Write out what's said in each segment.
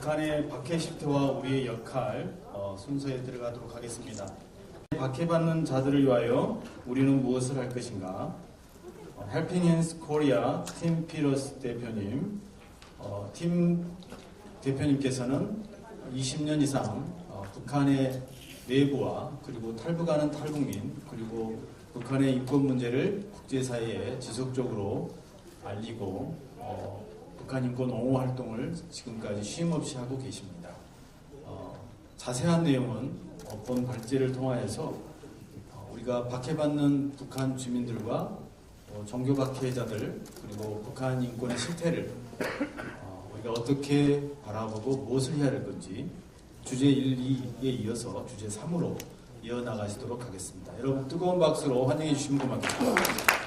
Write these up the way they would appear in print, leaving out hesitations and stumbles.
북한의 박해 실태와 우리의 역할 순서에 들어가도록 하겠습니다. 박해받는 자들을 위하여 우리는 무엇을 할 것인가? Helping Hands Korea 팀 피러스 대표님, 팀 대표님께서는 20년 이상 북한의 내부와 그리고 탈북하는 탈북민 그리고 북한의 인권 문제를 국제사회에 지속적으로 알리고 북한 인권 옹호 활동을 지금까지 쉼없이 하고 계십니다. 자세한 내용은 본 발제를 통하여서 우리가 박해받는 북한 주민들과 종교 박해자들 그리고 북한 인권의 실태를 우리가 어떻게 바라보고 무엇을 해야 할 건지 주제 1, 2에 이어서 주제 3으로 이어나가시도록 하겠습니다. 여러분 뜨거운 박수로 환영해 주시면 고맙겠습니다.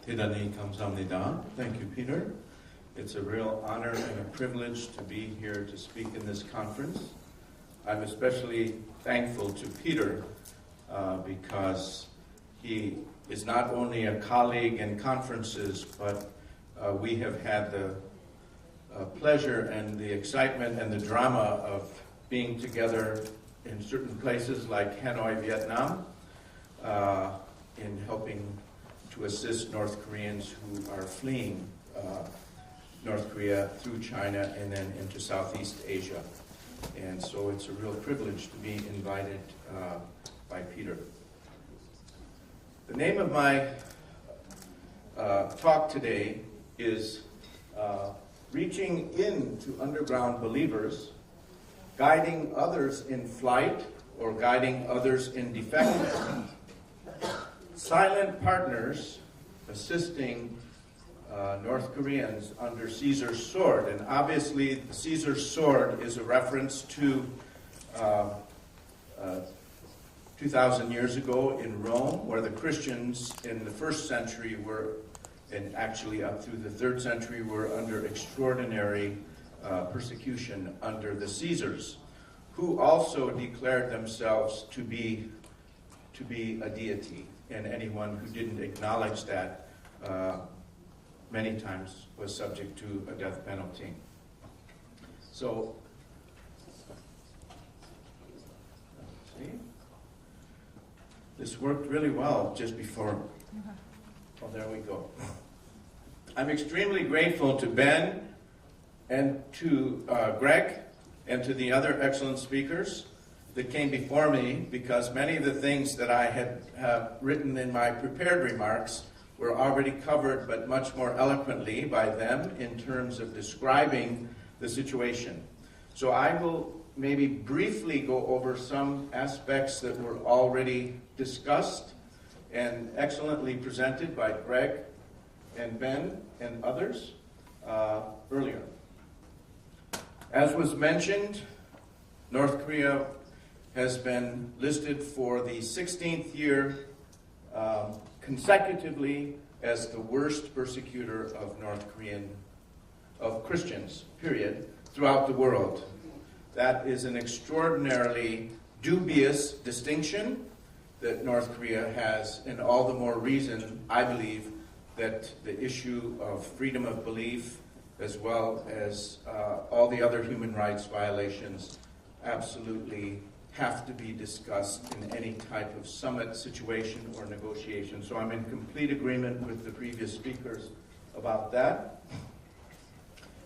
대단히 감사합니다. Thank you, Peter. It's a real honor and a privilege to be here to speak in this conference. I'm especially thankful to Peter because he is not only a colleague in conferences, but we have had the pleasure and the excitement and the drama of being together in certain places like Hanoi, Vietnam, in helping to assist North Koreans who are fleeing North Korea through China and then into Southeast Asia. And so it's a real privilege to be invited by Peter. The name of my talk today is Reaching Into Underground Believers, Guiding Others in Flight or Guiding Others in Defection. Silent partners assisting North Koreans under Caesar's sword. And obviously, Caesar's sword is a reference to 2,000 years ago in Rome, where the Christians in the first century were, and actually up through the 3rd century, were under extraordinary persecution under the Caesars, who also declared themselves to be a deity. And anyone who didn't acknowledge that many times was subject to a death penalty. So, see, this worked really well just before. Oh, there we go. I'm extremely grateful to Ben and to Greg and to the other excellent speakers that came before me, because many of the things that I had written in my prepared remarks were already covered, but much more eloquently by them in terms of describing the situation. So I will maybe briefly go over some aspects that were already discussed and excellently presented by Greg and Ben and others earlier. As was mentioned, North Korea has been listed for the 16th year consecutively as the worst persecutor of Christians, period, throughout the world. That is an extraordinarily dubious distinction that North Korea has, and all the more reason, I believe, that the issue of freedom of belief, as well as all the other human rights violations, absolutely have to be discussed in any type of summit situation or negotiation. So I'm in complete agreement with the previous speakers about that.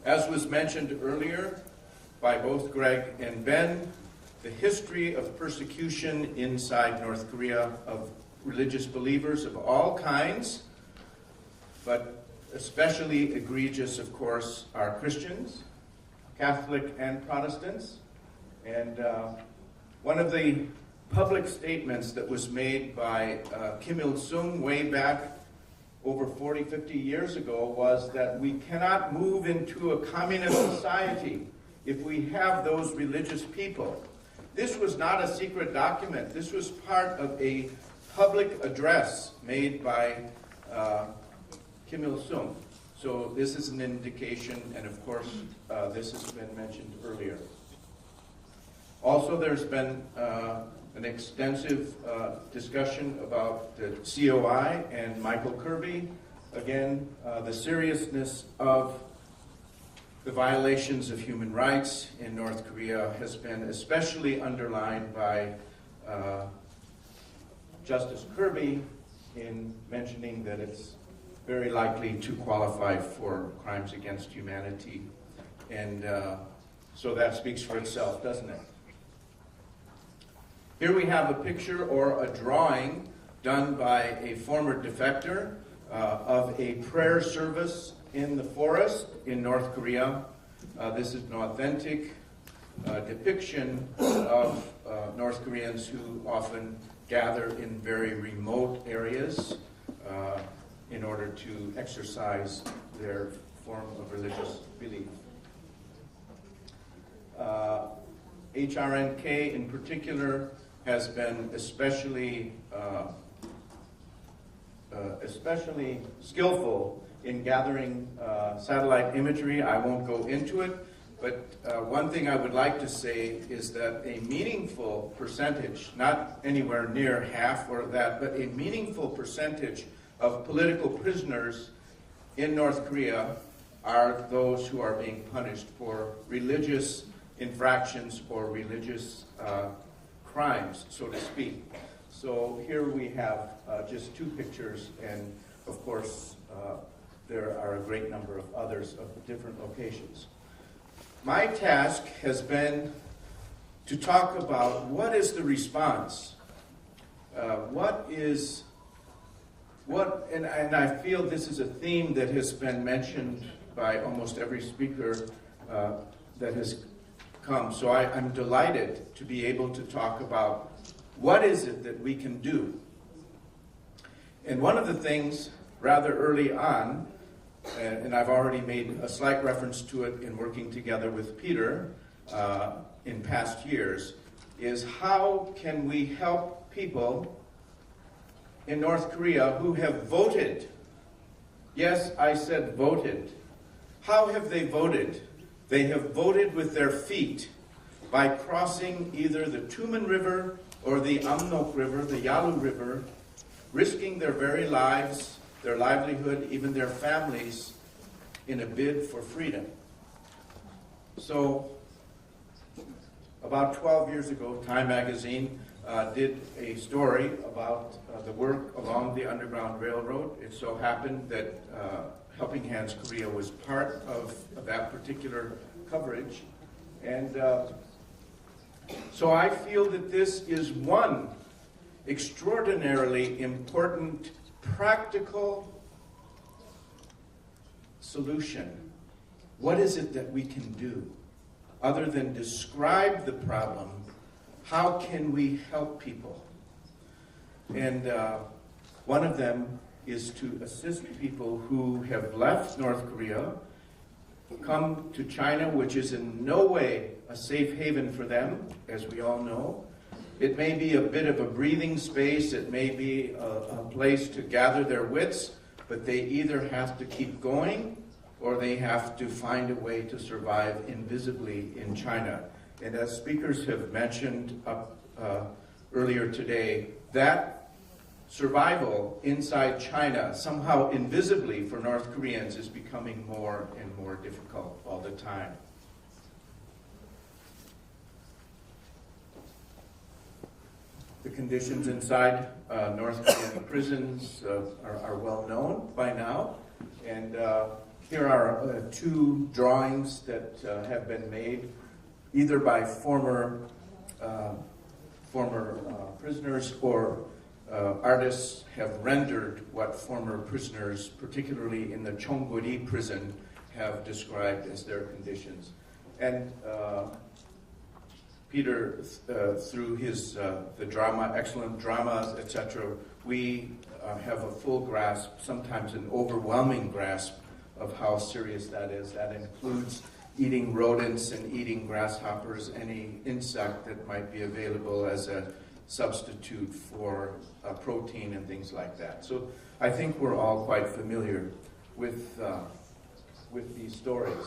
As was mentioned earlier by both Greg and Ben, the history of persecution inside North Korea of religious believers of all kinds, but especially egregious, of course, are Christians, Catholic and Protestants. And one of the public statements that was made by Kim Il-sung way back over 40, 50 years ago was that we cannot move into a communist society if we have those religious people. This was not a secret document. This was part of a public address made by Kim Il-sung. So this is an indication, and of course, this has been mentioned earlier. Also, there's been an an extensive discussion about the COI and Michael Kirby. Again, the seriousness of the violations of human rights in North Korea has been especially underlined by Justice Kirby in mentioning that it's very likely to qualify for crimes against humanity. And so that speaks for itself, doesn't it? Here we have a picture or a drawing done by a former defector of a prayer service in the forest in North Korea. This is an authentic depiction of North Koreans who often gather in very remote areas in order to exercise their form of religious belief. HRNK in particular has been especially skillful in gathering satellite imagery. I won't go into it, but one thing I would like to say is that a meaningful percentage, not anywhere near half or that, but a meaningful percentage of political prisoners in North Korea are those who are being punished for religious infractions or religious crimes, so to speak. So here we have just two pictures, and of course there are a great number of others of different locations. My task has been to talk about what is the response, and I feel this is a theme that has been mentioned by almost every speaker that has come. So I'm delighted to be able to talk about what is it that we can do. And one of the things rather early on, and I've already made a slight reference to it in working together with Peter in past years, is how can we help people in North Korea who have voted? Yes, I said voted. How have they voted? They have voted with their feet by crossing either the Tumen River or the Amnok River, the Yalu River, risking their very lives, their livelihood, even their families, in a bid for freedom. So, about 12 years ago, Time magazine did a story about the work along the Underground Railroad. It so happened that Helping Hands Korea was part of that particular coverage. And so I feel that this is one extraordinarily important practical solution. What is it that we can do? Other than describe the problem, how can we help people? And one of them is to assist people who have left North Korea, come to China, which is in no way a safe haven for them, as we all know. It may be a bit of a breathing space, it may be a place to gather their wits, but they either have to keep going or they have to find a way to survive invisibly in China. And as speakers have mentioned earlier today, that survival inside China, somehow invisibly for North Koreans, is becoming more and more difficult all the time. The conditions inside North Korean prisons are well known by now. And here are two drawings that have been made either by former prisoners or artists have rendered what former prisoners, particularly in the Chongburi prison, have described as their conditions. And Peter, through his the drama, excellent dramas, etc., we have a full grasp, sometimes an overwhelming grasp, of how serious that is. That includes eating rodents and eating grasshoppers, any insect that might be available as a substitute for protein and things like that. So I think we're all quite familiar with these stories.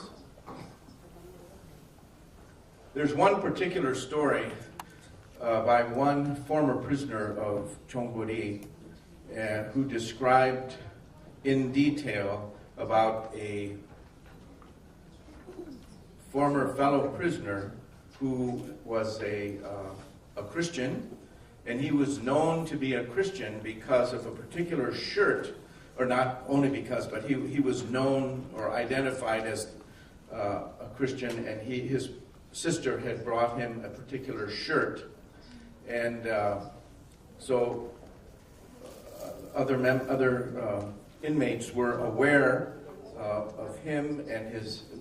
There's one particular story by one former prisoner of Chongburi who described in detail about a former fellow prisoner who was a Christian, and he was known to be a Christian because of a particular shirt, or not only because, but he was known or identified as a Christian, and his sister had brought him a particular shirt, and so other inmates were aware of him and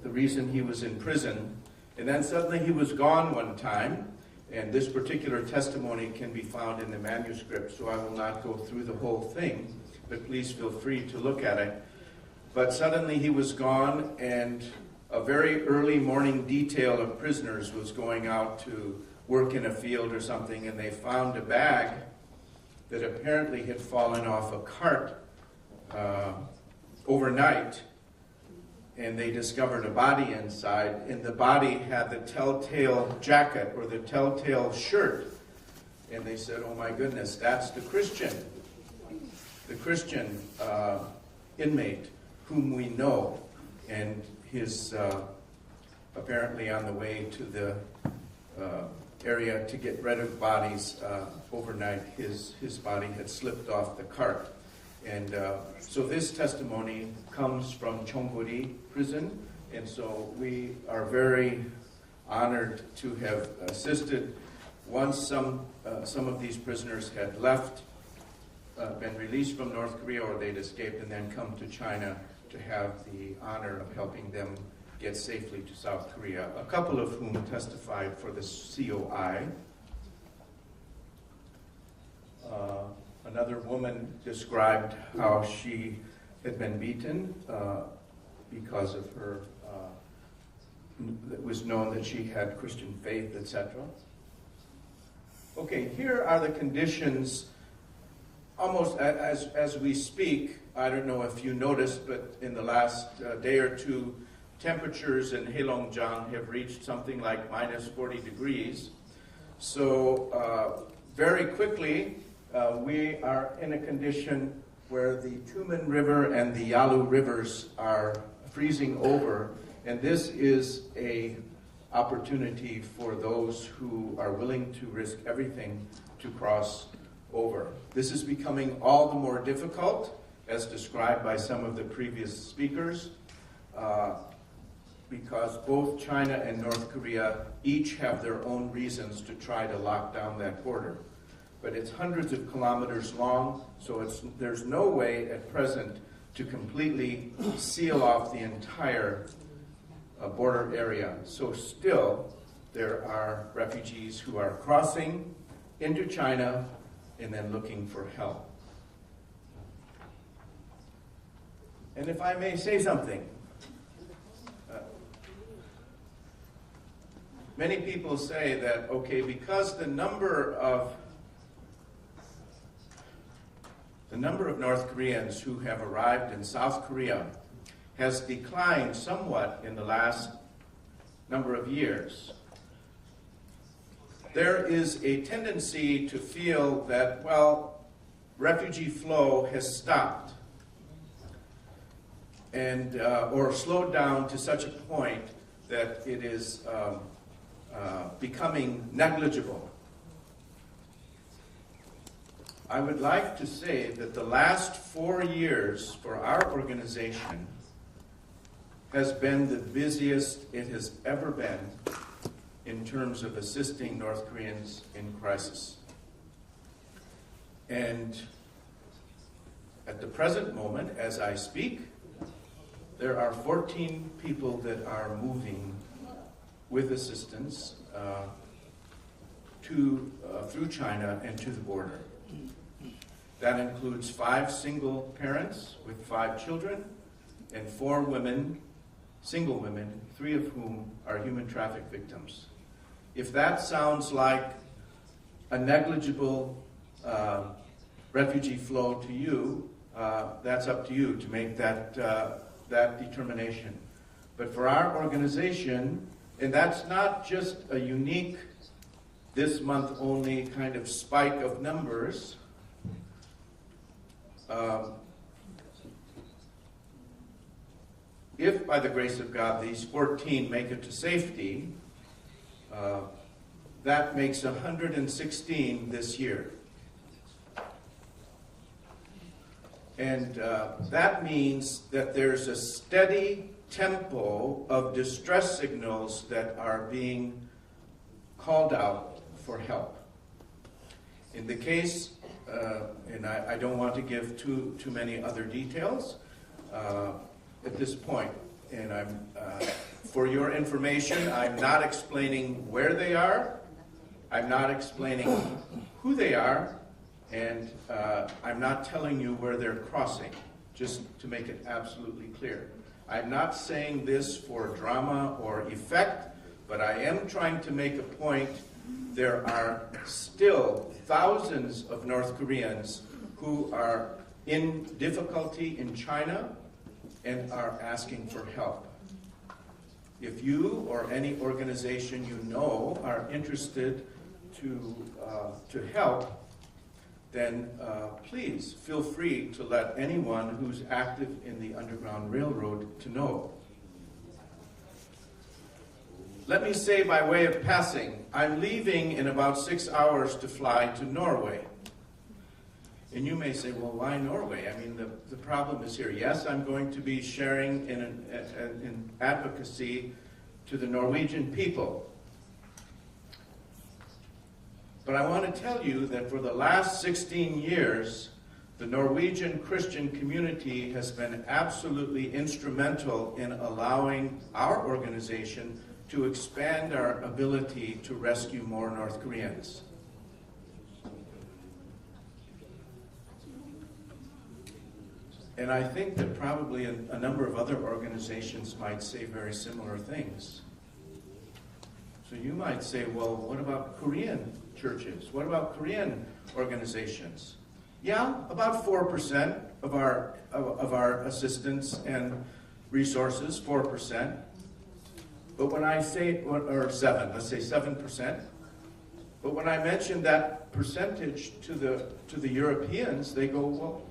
the reason he was in prison. And then suddenly he was gone one time, and this particular testimony can be found in the manuscript, so I will not go through the whole thing, but please feel free to look at it. But suddenly he was gone, and a very early morning detail of prisoners was going out to work in a field or something, and they found a bag that apparently had fallen off a cart overnight, and they discovered a body inside, and the body had the telltale jacket or the telltale shirt, and they said, oh my goodness, that's the Christian inmate whom we know, and his apparently on the way to the area to get rid of bodies overnight, his body had slipped off the cart. And so this testimony comes from Chongburi prison, and so we are very honored to have assisted once some of these prisoners had left, been released from North Korea, or they'd escaped and then come to China, to have the honor of helping them get safely to South Korea, a couple of whom testified for the COI. Another woman described how she had been beaten because of her, it was known that she had Christian faith, etc. Okay, here are the conditions almost as we speak. I don't know if you noticed, but in the last day or two, temperatures in Heilongjiang have reached something like minus 40 degrees. So very quickly, we are in a condition where the Tumen River and the Yalu rivers are freezing over, and this is a opportunity for those who are willing to risk everything to cross over. This is becoming all the more difficult, as described by some of the previous speakers, because both China and North Korea each have their own reasons to try to lock down that border. But it's hundreds of kilometers long, so there's no way at present to completely seal off the entire border area. So still, there are refugees who are crossing into China and then looking for help. And if I may say something, many people say that, okay, because the number of North Koreans who have arrived in South Korea has declined somewhat in the last number of years, there is a tendency to feel that, well, refugee flow has stopped and or slowed down to such a point that it is becoming negligible. I would like to say that the last 4 years for our organization has been the busiest it has ever been in terms of assisting North Koreans in crisis. And at the present moment, as I speak, there are 14 people that are moving with assistance through China and to the border. That includes 5 single parents with 5 children and 4 women, single women, 3 of whom are human traffic victims. If that sounds like a negligible refugee flow to you, that's up to you to make that determination. But for our organization, and that's not just a unique this month only kind of spike of numbers, if by the grace of God these 14 make it to safety, that makes 116 this year. And that means that there's a steady tempo of distress signals that are being called out for help. In the case, and I don't want to give too many other details at this point, and for your information, I'm not explaining where they are, I'm not explaining who they are, and I'm not telling you where they're crossing, just to make it absolutely clear. I'm not saying this for drama or effect, but I am trying to make a point. There are still thousands of North Koreans who are in difficulty in China and are asking for help. If you or any organization you know are interested to help, then please feel free to let anyone who's active in the Underground Railroad to know. Let me say by way of passing, I'm leaving in about 6 hours to fly to Norway. And you may say, well, why Norway? I mean, the problem is here. Yes, I'm going to be sharing in advocacy to the Norwegian people. But I want to tell you that for the last 16 years, the Norwegian Christian community has been absolutely instrumental in allowing our organization to expand our ability to rescue more North Koreans. And I think that probably a number of other organizations might say very similar things. So you might say, well, what about Korean churches? What about Korean organizations? Yeah, about 4% of our assistance and resources, 4%. But when I say, or 7, let's say 7%. But when I mention that percentage to the Europeans, they go, well,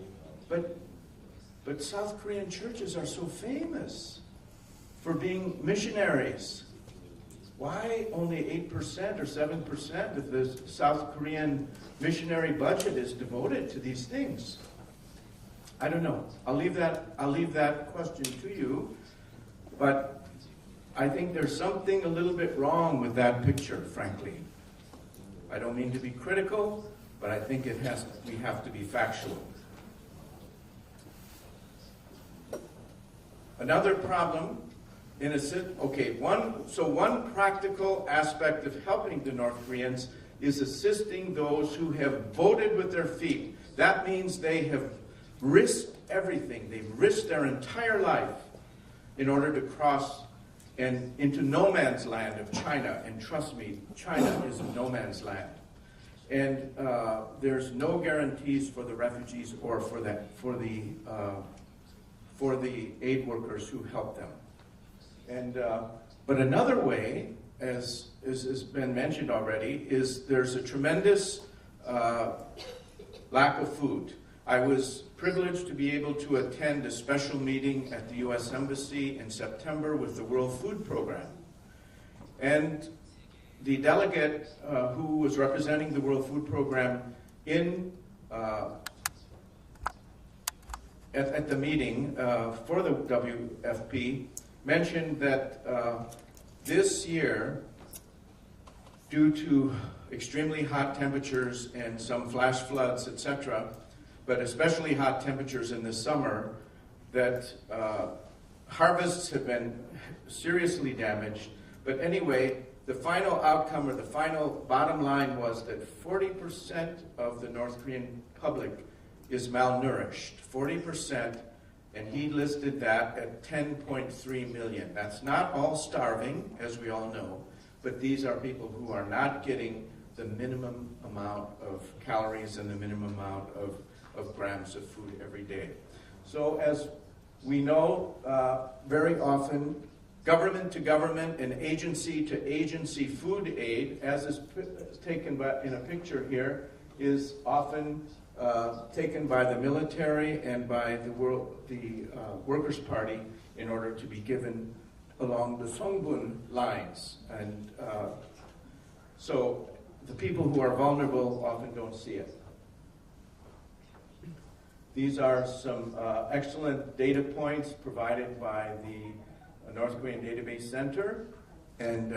but South Korean churches are so famous for being missionaries. Why only 8% or 7% of the South Korean missionary budget is devoted to these things? I don't know. I'll leave that question to you. But I think there's something a little bit wrong with that picture, frankly. I don't mean to be critical, but I think we have to be factual. Another problem one practical aspect of helping the North Koreans is assisting those who have voted with their feet. That means they have risked everything. They've risked their entire life in order to cross into no man's land of China. And trust me, China is a no man's land. And there's no guarantees for the refugees or for the aid workers who help them. And but another way, as has been mentioned already, is there's a tremendous lack of food. I was privileged to be able to attend a special meeting at the U.S. Embassy in September with the World Food Program. And the delegate who was representing the World Food Program at the meeting for the WFP mentioned that this year, due to extremely hot temperatures and some flash floods, etc., but especially hot temperatures in the summer, that harvests have been seriously damaged. But anyway, the final outcome or the final bottom line was that 40% of the North Korean public is malnourished. 40%. And he listed that at 10.3 million. That's not all starving, as we all know, but these are people who are not getting the minimum amount of calories and the minimum amount of grams of food every day. So as we know, very often government to government and agency to agency food aid, as is taken in a picture here, is often taken by the military and by the Workers' Party in order to be given along the Songbun lines. And so the people who are vulnerable often don't see it. These are some excellent data points provided by the North Korean Database Center, and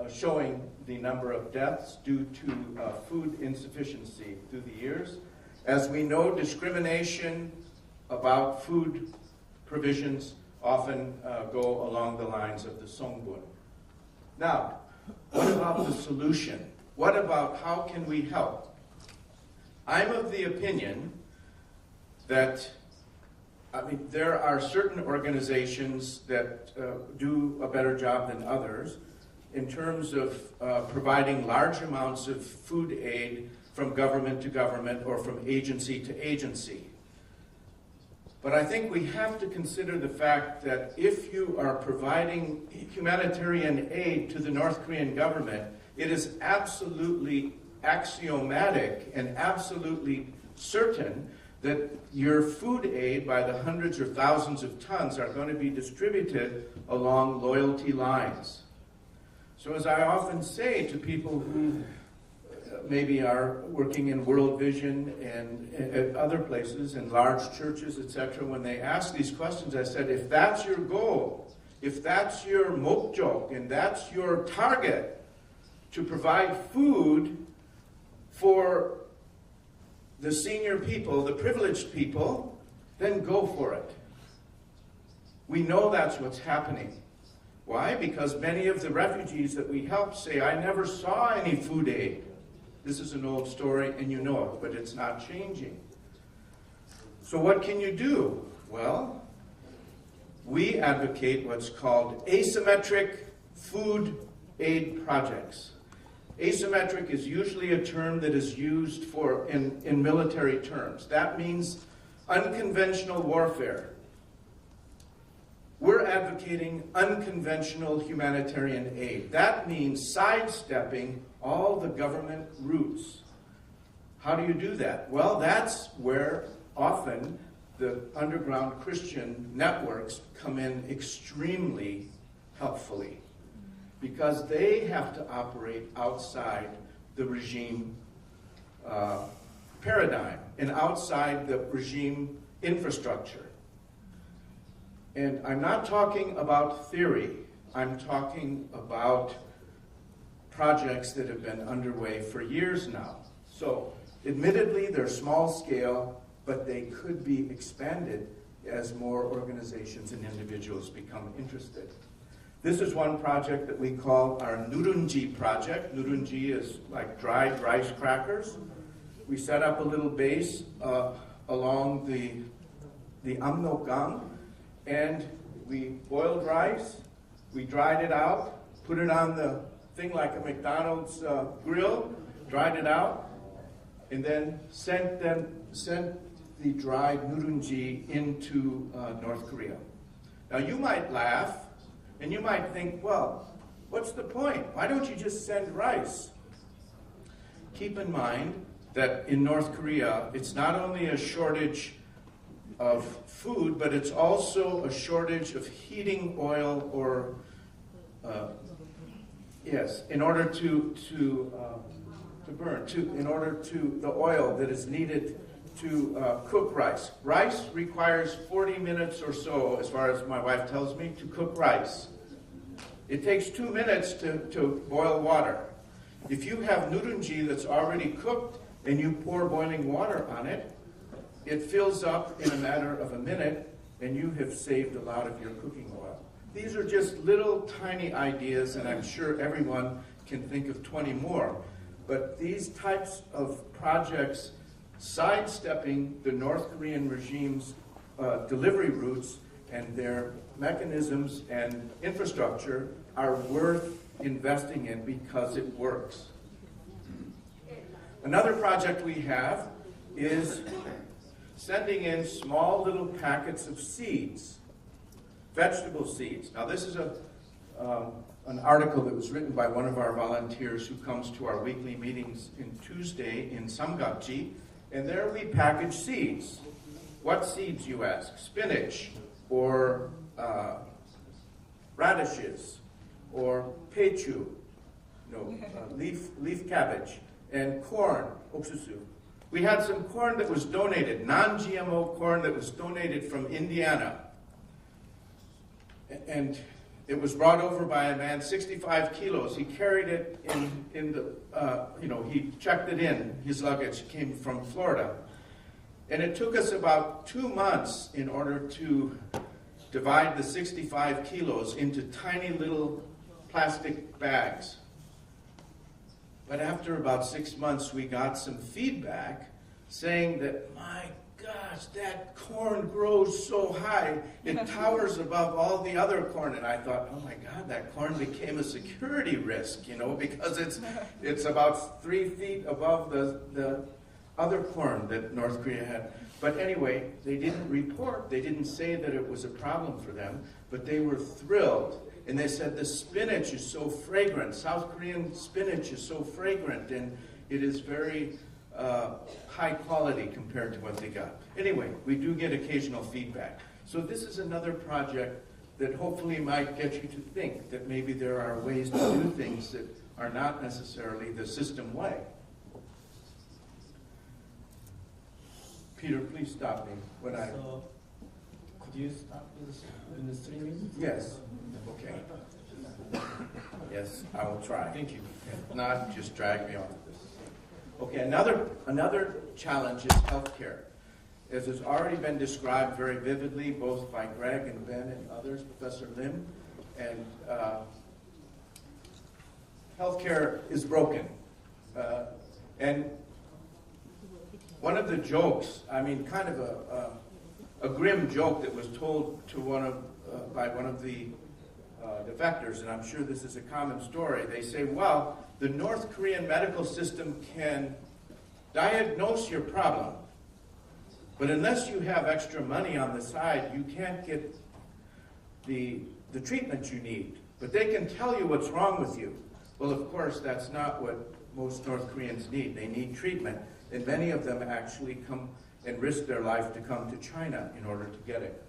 showing the number of deaths due to food insufficiency through the years. As we know, discrimination about food provisions often go along the lines of the Songbun. Now, what about the solution? What about how can we help? I'm of the opinion that there are certain organizations that do a better job than others in terms of providing large amounts of food aid from government to government or from agency to agency. But I think we have to consider the fact that if you are providing humanitarian aid to the North Korean government, it is absolutely axiomatic and absolutely certain that your food aid by the hundreds or thousands of tons are going to be distributed along loyalty lines. So as I often say to people who maybe are working in World Vision and at other places, in large churches, etc., when they ask these questions, I said, if that's your goal, if that's your 목적, and that's your target, to provide food for the senior people, the privileged people, then go for it. We know that's what's happening. Why? Because many of the refugees that we help say, I never saw any food aid. This is an old story, and you know it, but it's not changing. So what can you do? Well, we advocate what's called asymmetric food aid projects. Asymmetric is usually a term that is used in military terms. That means unconventional warfare. We're advocating unconventional humanitarian aid. That means sidestepping all the government routes. How do you do that? Well, that's where often the underground Christian networks come in extremely helpfully, because they have to operate outside the regime paradigm and outside the regime infrastructure. And I'm not talking about theory. I'm talking about projects that have been underway for years now. So, admittedly, they're small scale, but they could be expanded as more organizations and individuals become interested. This is one project that we call our Nurunji project. Nurunji is like dried rice crackers. We set up a little base along the Amnokgang, and we boiled rice, we dried it out, put it on the thing like a McDonald's grill, dried it out, and then sent the dried Nurunji into North Korea. Now you might laugh, and you might think, well, what's the point? Why don't you just send rice? Keep in mind that in North Korea, it's not only a shortage of food, but it's also a shortage of heating oil or, in order to burn, in order to the oil that is needed to cook rice. Rice requires 40 minutes or so, as far as my wife tells me, to cook rice. It takes 2 minutes to boil water. If you have Nurunji that's already cooked and you pour boiling water on it, it fills up in a matter of a minute, and you have saved a lot of your cooking oil. These are just little tiny ideas, and I'm sure everyone can think of 20 more. But these types of projects, sidestepping the North Korean regime's delivery routes and their mechanisms and infrastructure, are worth investing in because it works. Another project we have is sending in small little packets of seeds. Vegetable seeds. Now this is an article that was written by one of our volunteers who comes to our weekly meetings in Tuesday in Samgakji, and there we package seeds. What seeds, you ask? Spinach, or radishes, or pechu, leaf cabbage, and corn, 옥수수. We had some corn that was donated, non-GMO corn that was donated from Indiana. And it was brought over by a man, 65 kilos. He carried it in the, he checked it in. His luggage came from Florida. And it took us about 2 months in order to divide the 65 kilos into tiny little plastic bags. But after about 6 months, we got some feedback saying that, my gosh, that corn grows so high, it towers above all the other corn. And I thought, oh my God, that corn became a security risk, because it's about 3 feet above the other corn that North Korea had. But anyway, they didn't report, they didn't say that it was a problem for them, but they were thrilled. And they said the spinach is so fragrant. South Korean spinach is so fragrant, and it is very high quality compared to what they got. Anyway, we do get occasional feedback. So this is another project that hopefully might get you to think that maybe there are ways to do things that are not necessarily the system way. Peter, please stop me when I... So, could you stop in the 3 minutes? Yes. Okay. Yes, I will try. Thank you. If not, just drag me off of this. Okay, another challenge is healthcare. As has already been described very vividly, both by Greg and Ben and others, Professor Lim, and healthcare is broken. And one of the jokes, kind of a grim joke that was told to by one of the defectors, and I'm sure this is a common story. They say, well, the North Korean medical system can diagnose your problem, but unless you have extra money on the side, you can't get the treatment you need. But they can tell you what's wrong with you. Well, of course, that's not what most North Koreans need. They need treatment, and many of them actually come and risk their life to come to China in order to get it.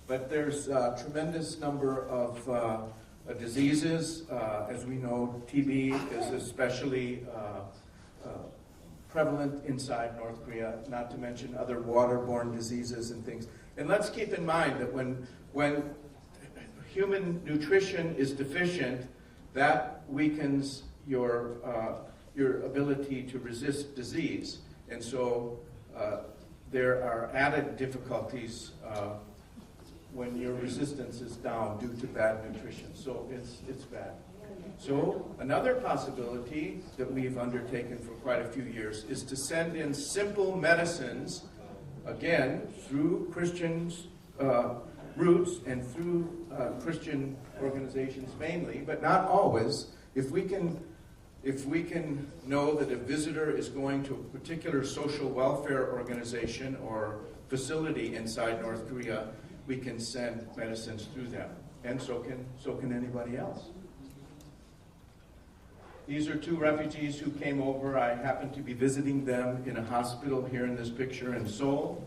But there's a tremendous number of diseases. As we know, TB is especially prevalent inside North Korea, not to mention other waterborne diseases and things. And let's keep in mind that when human nutrition is deficient, that weakens your ability to resist disease. And so there are added difficulties when your resistance is down due to bad nutrition. So it's bad. So another possibility that we've undertaken for quite a few years is to send in simple medicines, again, through Christians' roots and through Christian organizations mainly, but not always. If we can know that a visitor is going to a particular social welfare organization or facility inside North Korea, we can send medicines through them, and so can anybody else. These are 2 refugees who came over. I happened to be visiting them in a hospital here in this picture in Seoul.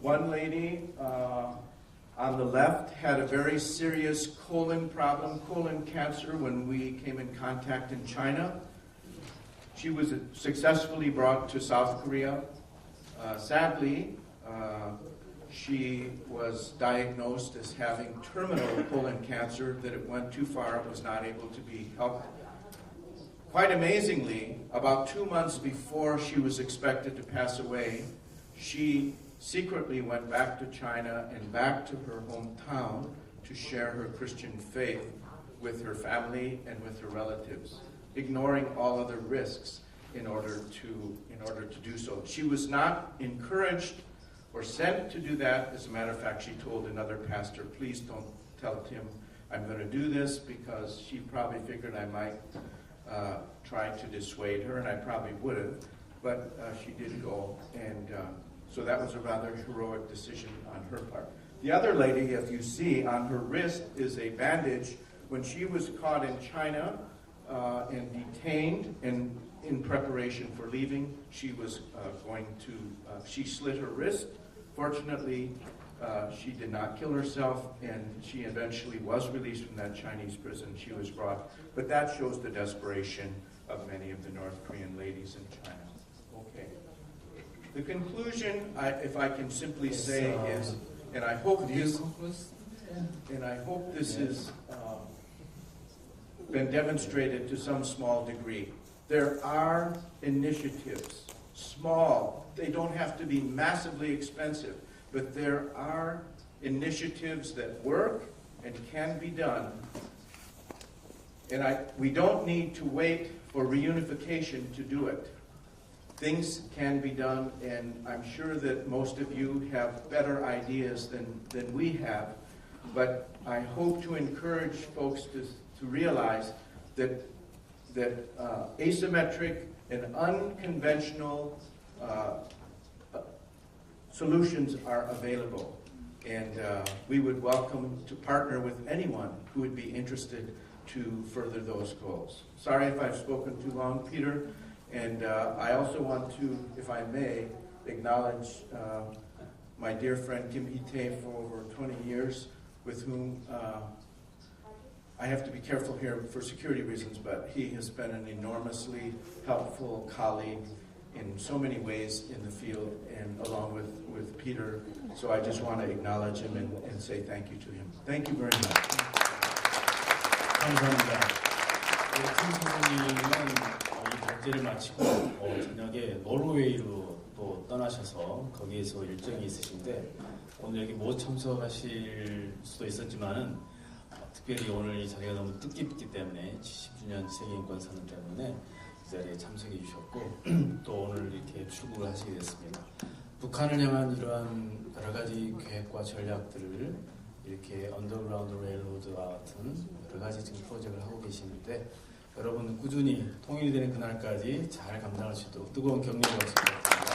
One lady on the left had a very serious colon problem, colon cancer, when we came in contact in China. She was successfully brought to South Korea. Sadly, she was diagnosed as having terminal colon cancer, that it went too far and was not able to be helped. Quite amazingly, about 2 months before she was expected to pass away, she secretly went back to China and back to her hometown to share her Christian faith with her family and with her relatives, ignoring all other risks in order to do so. She was not encouraged or sent to do that. As a matter of fact, she told another pastor, please don't tell Tim I'm going to do this, because she probably figured I might try to dissuade her, and I probably would have, but she did go, and so that was a rather heroic decision on her part. The other lady, if you see, on her wrist is a bandage. When she was caught in China and detained and in preparation for leaving, she was she slit her wrist. Fortunately, she did not kill herself, and she eventually was released from that Chinese prison. She was brought, but that shows the desperation of many of the North Korean ladies in China. Okay. The conclusion, if I can simply say, is, and I hope this has been demonstrated to some small degree. There are initiatives, small. They don't have to be massively expensive, but there are initiatives that work and can be done. And we don't need to wait for reunification to do it. Things can be done, and I'm sure that most of you have better ideas than we have. But I hope to encourage folks to realize that asymmetric and unconventional solutions are available. And we would welcome to partner with anyone who would be interested to further those goals. Sorry if I've spoken too long, Peter. And I also want to, if I may, acknowledge my dear friend Kim Hee-tae for over 20 years, with whom I have to be careful here for security reasons, but he has been an enormously helpful colleague in so many ways in the field, and along with Peter. So I just want to acknowledge him and say thank you to him. Thank you very much. 감사합니다. 팀 선생님은 이 박제를 마치고 저녁에 노르웨이로 또 떠나셔서 거기에서 일정이 있으신데 오늘 여기 못 참석하실 수도 있었지만은 특별히 오늘 이 자리가 너무 뜻깊기 때문에 70주년 세계인권선언 때문에 이 자리에 참석해 주셨고 또 오늘 이렇게 출국을 하시게 됐습니다. 북한을 향한 이러한 여러 가지 계획과 전략들을 이렇게 언더그라운드 레일로드와 같은 여러 가지 지금 프로젝트를 하고 계시는데 여러분 꾸준히 통일이 되는 그날까지 잘 감당할 수 있도록 뜨거운 격려를 부탁드립니다.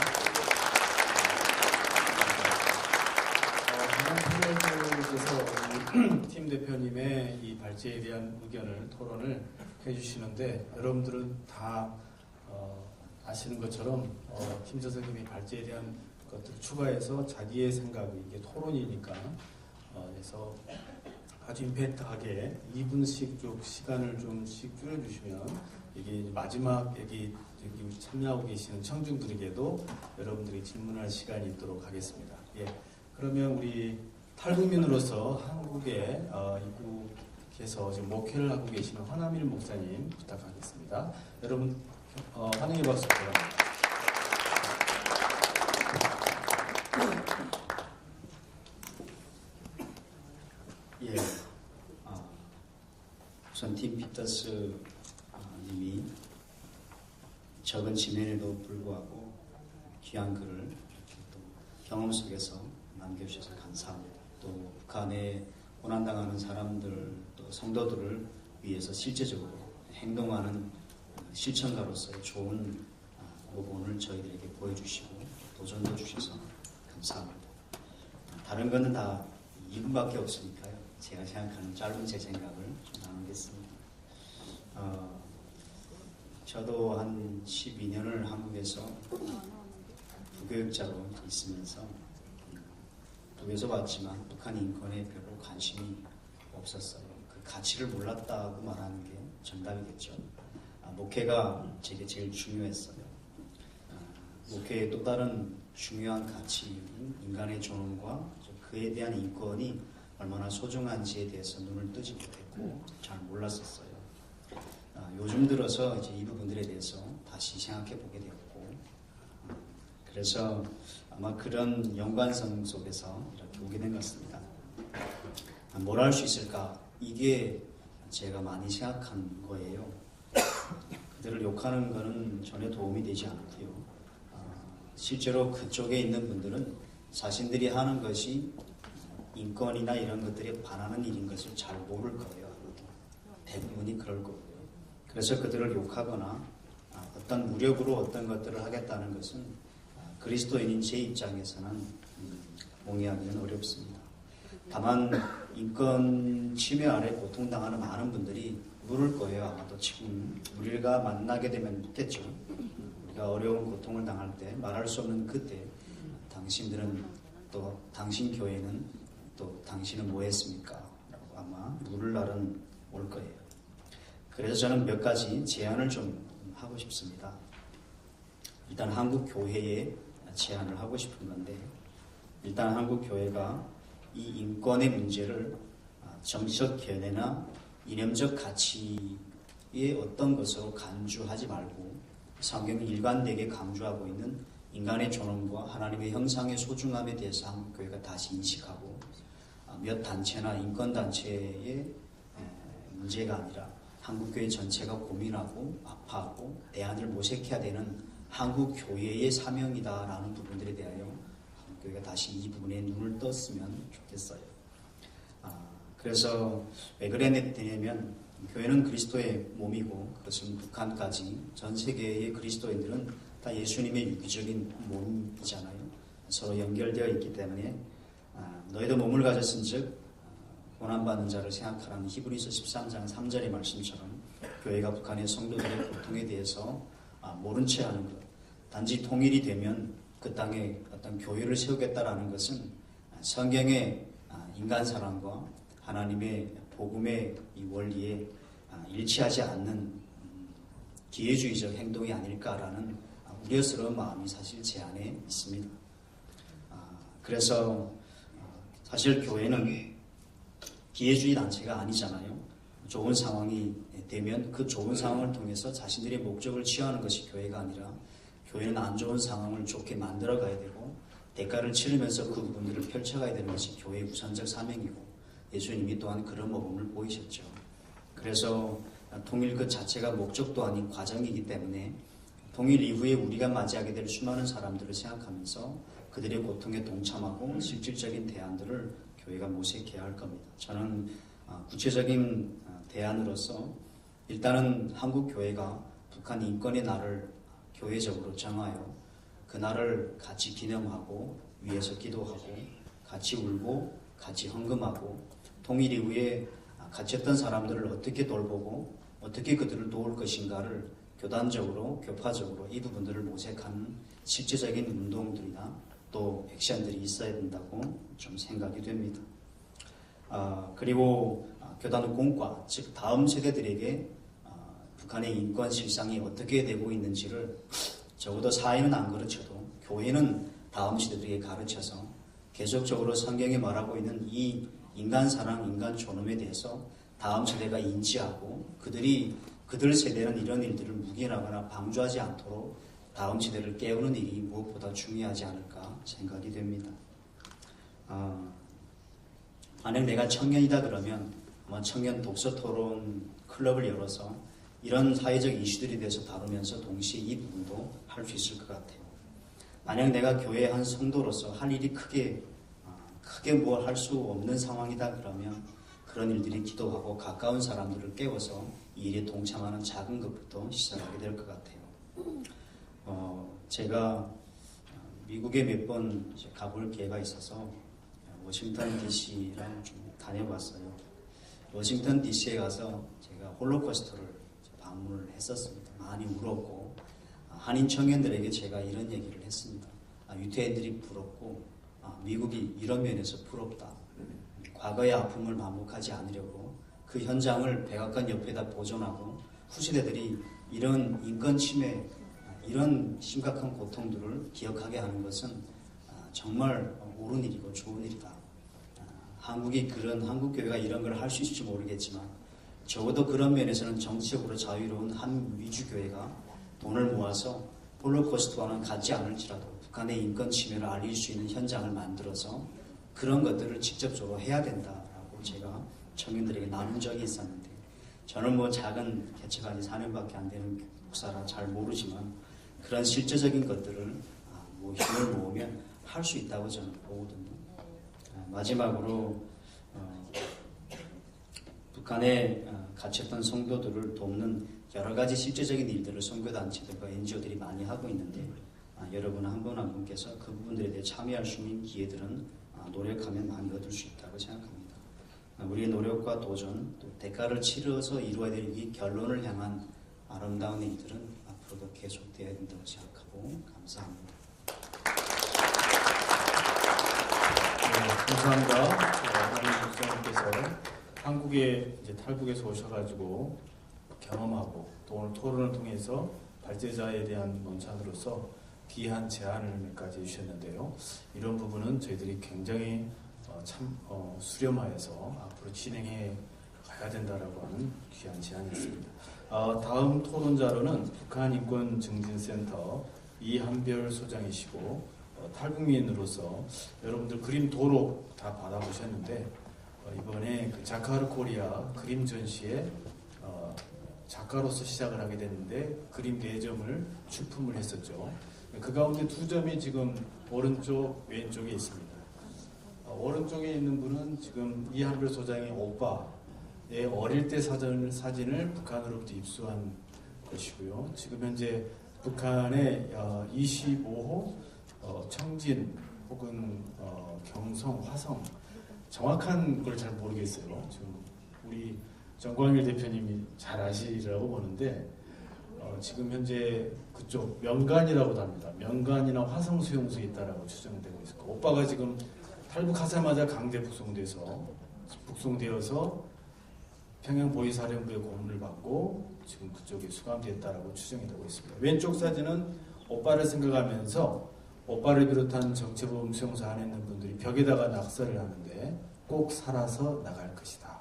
panel에서 팀 대표님의 이 발제에 대한 의견을 토론을 해주시는데 여러분들은 다 아시는 것처럼 김 선생님이 발제에 대한 것들을 추가해서 자기의 생각이 이게 토론이니까 그래서 아주 임팩트하게 2분씩 좀 시간을 좀씩 줄여주시면 이게 마지막 여기 참여하고 계시는 청중들에게도 여러분들이 질문할 시간이 있도록 하겠습니다. 예, 그러면 우리 탈북민으로서 한국에 이국에서 지금 목회를 하고 계시는 화남일 목사님 부탁하겠습니다. 여러분 환영의 박수 부탁드립니다. 예, 우선 팀 피터스 님이 적은 지면에도 불구하고 귀한 글을 이렇게 또 경험 속에서 남겨주셔서 감사합니다. 또 북한에 고난당하는 사람들 또 성도들을 위해서 실제적으로 행동하는 실천가로서의 좋은 모범을 저희들에게 보여주시고 도전도 주셔서 감사합니다. 다른 거는 다 2분밖에 없으니까요. 제가 생각하는 짧은 제 생각을 좀 나누겠습니다. 저도 한 12년을 한국에서 부교육자로 있으면서 북에서 왔지만 북한 인권에 별로 관심이 없었어요. 그 가치를 몰랐다고 말하는 게 정답이겠죠. 목회가 제게 제일 중요했어요. 목회의 또 다른 중요한 가치인 인간의 존엄과 그에 대한 인권이 얼마나 소중한지에 대해서 눈을 뜨지 못했고 잘 몰랐었어요. 요즘 들어서 이제 이 부분들에 대해서 다시 생각해 보게 되었고 그래서 아마 그런 연관성 속에서 이렇게 오게 된 것 같습니다. 뭘 할 수 있을까? 이게 제가 많이 생각한 거예요. 그들을 욕하는 거는 전혀 도움이 되지 않고요. 실제로 그쪽에 있는 분들은 자신들이 하는 것이 인권이나 이런 것들에 반하는 일인 것을 잘 모를 거예요. 대부분이 그럴 거고요. 그래서 그들을 욕하거나 어떤 무력으로 어떤 것들을 하겠다는 것은 그리스도인인 제 입장에서는 동의하기는 어렵습니다. 다만 인권 침해 아래 고통당하는 많은 분들이 물을 거예요. 아마도 지금 우리가 만나게 되면 묻겠죠. 우리가 어려운 고통을 당할 때 말할 수 없는 그때 당신들은 또 당신 교회는 또 당신은 뭐 했습니까? 라고 아마 물을 날은 올 거예요. 그래서 저는 몇 가지 제안을 좀 하고 싶습니다. 일단 한국 교회에 제안을 하고 싶은 건데, 일단 한국 교회가 이 인권의 문제를 정치적 견해나 이념적 가치의 어떤 것으로 간주하지 말고 성경이 일관되게 강조하고 있는 인간의 존엄과 하나님의 형상의 소중함에 대해서 한국 교회가 다시 인식하고, 몇 단체나 인권 단체의 문제가 아니라 한국 교회 전체가 고민하고 아파하고 대안을 모색해야 되는 한국 교회의 사명이다라는 부분들에 대하여 한국 교회가 다시 이 부분에 눈을 떴으면 좋겠어요. 그래서 왜 그랬냐면 교회는 그리스도의 몸이고 그것은 북한까지 전 세계의 그리스도인들은 다 예수님의 유기적인 몸이잖아요. 서로 연결되어 있기 때문에 너희도 몸을 가졌은즉 고난받는 자를 생각하라는 히브리서 13장 3절의 말씀처럼 교회가 북한의 성도들의 고통에 대해서 모른 채 하는 것, 단지 통일이 되면 그 땅에 어떤 교회를 세우겠다라는 것은 성경의 인간 사랑과 하나님의 복음의 이 원리에 일치하지 않는 기회주의적 행동이 아닐까라는 우려스러운 마음이 사실 제 안에 있습니다. 그래서 사실 교회는 기회주의 단체가 아니잖아요. 좋은 상황이 되면 그 좋은 상황을 통해서 자신들의 목적을 취하는 것이 교회가 아니라 교회는 안 좋은 상황을 좋게 만들어 가야 되고 대가를 치르면서 그 부분들을 펼쳐가야 되는 것이 교회의 우선적 사명이고 예수님이 또한 그런 모범을 보이셨죠. 그래서 통일 그 자체가 목적도 아닌 과정이기 때문에 통일 이후에 우리가 맞이하게 될 수많은 사람들을 생각하면서 그들의 고통에 동참하고 실질적인 대안들을 교회가 모색해야 할 겁니다. 저는 구체적인 대안으로서 일단은 한국 교회가 북한 인권의 날을 교회적으로 정하여 그 날을 같이 기념하고 위에서 기도하고 같이 울고 같이 헌금하고 통일 이후에 갇혔던 사람들을 어떻게 돌보고 어떻게 그들을 도울 것인가를 교단적으로 교파적으로 이 부분들을 모색하는 실제적인 운동들이나 또 액션들이 있어야 된다고 좀 생각이 됩니다. 그리고 교단의 공과 즉 다음 세대들에게 북한의 인권 실상이 어떻게 되고 있는지를 적어도 사회는 안 가르쳐도 교회는 다음 세대들에게 가르쳐서 계속적으로 성경에 말하고 있는 이 인간 사랑, 인간 존엄에 대해서 다음 세대가 인지하고 그들 세대는 이런 일들을 묵인하거나 방조하지 않도록 다음 세대를 깨우는 일이 무엇보다 중요하지 않을까 생각이 됩니다. 만약 내가 청년이다 그러면 아마 청년 독서 토론 클럽을 열어서 이런 사회적 이슈들에 대해서 다루면서 동시에 이 부분도 할 수 있을 것 같아요. 만약 내가 교회의 한 성도로서 할 일이 크게 뭘 할 수 없는 상황이다 그러면 그런 일들이 기도하고 가까운 사람들을 깨워서 이 일에 동참하는 작은 것부터 시작하게 될 것 같아요. 제가 미국에 몇 번 가볼 기회가 있어서 워싱턴 DC랑 좀 다녀봤어요. 워싱턴 DC에 가서 제가 홀로코스트를 방문을 했었습니다. 많이 울었고 한인 청년들에게 제가 이런 얘기를 했습니다. 유태인들이 부럽고 미국이 이런 면에서 부럽다. 과거의 아픔을 반복하지 않으려고 그 현장을 백악관 옆에다 보존하고 후세대들이 이런 인권 침해, 이런 심각한 고통들을 기억하게 하는 것은 정말 옳은 일이고 좋은 일이다. 한국 교회가 이런 걸 할 수 있을지 모르겠지만 적어도 그런 면에서는 정치적으로 자유로운 한 위주 교회가 돈을 모아서 홀로코스트와는 같지 않을지라도 북한의 인권 침해를 알릴 수 있는 현장을 만들어서 그런 것들을 직접적으로 해야 된다라고 제가 청년들에게 나눈 적이 있었는데 저는 작은 개척한 지 4년밖에 안 되는 목사라 잘 모르지만 그런 실제적인 것들을 힘을 모으면 할 수 있다고 저는 보거든요. 마지막으로 북한에 갇혔던 성도들을 돕는 여러 가지 실제적인 일들을 선교단체들과 NGO들이 많이 하고 있는데 여러분 한 분 한 분께서 그 부분들에 대해 참여할 수 있는 기회들은 노력하면 많이 얻을 수 있다고 생각합니다. 우리의 노력과 도전, 또 대가를 치러서 이루어야 될 이 결론을 향한 아름다운 일들은 앞으로도 계속돼야 된다고 생각하고 감사합니다. 네, 감사합니다. 한민 목사님께서 한국에 이제 탈북에서 오셔가지고 경험하고 또 오늘 토론을 통해서 발제자에 대한 논찬으로서 귀한 제안을 몇 가지 해주셨는데요. 이런 부분은 저희들이 굉장히 수렴하여서 앞으로 진행해 가야 된다라고 하는 귀한 제안이었습니다. 다음 토론자로는 북한인권증진센터 이한별 소장이시고 탈북민으로서 여러분들 그림 도록 다 받아보셨는데 이번에 그 자카르 코리아 그림 전시에 작가로서 시작을 하게 됐는데 그림 4점을 출품을 했었죠. 그 가운데 2점이 지금 오른쪽 왼쪽에 있습니다. 오른쪽에 있는 분은 지금 이한별 소장의 오빠의 어릴 때 사진을 북한으로부터 입수한 것이고요. 지금 현재 북한의 25호 청진 혹은 경성, 화성 정확한 걸 잘 모르겠어요. 지금 우리 정광일 대표님이 잘 아시리라고 보는데 지금 현재 그쪽 명간이라고도 합니다. 명간이나 화성 수용소에 있다라고 추정되고 있고 오빠가 지금 탈북하자마자 강제 북송되어서 평양 보위사령부의 고문을 받고 지금 그쪽에 수감됐다라고 추정이 되고 있습니다. 왼쪽 사진은 오빠를 생각하면서 오빠를 비롯한 정체보험 수용소 안에 있는 분들이 벽에다가 낙서를 하는데 꼭 살아서 나갈 것이다.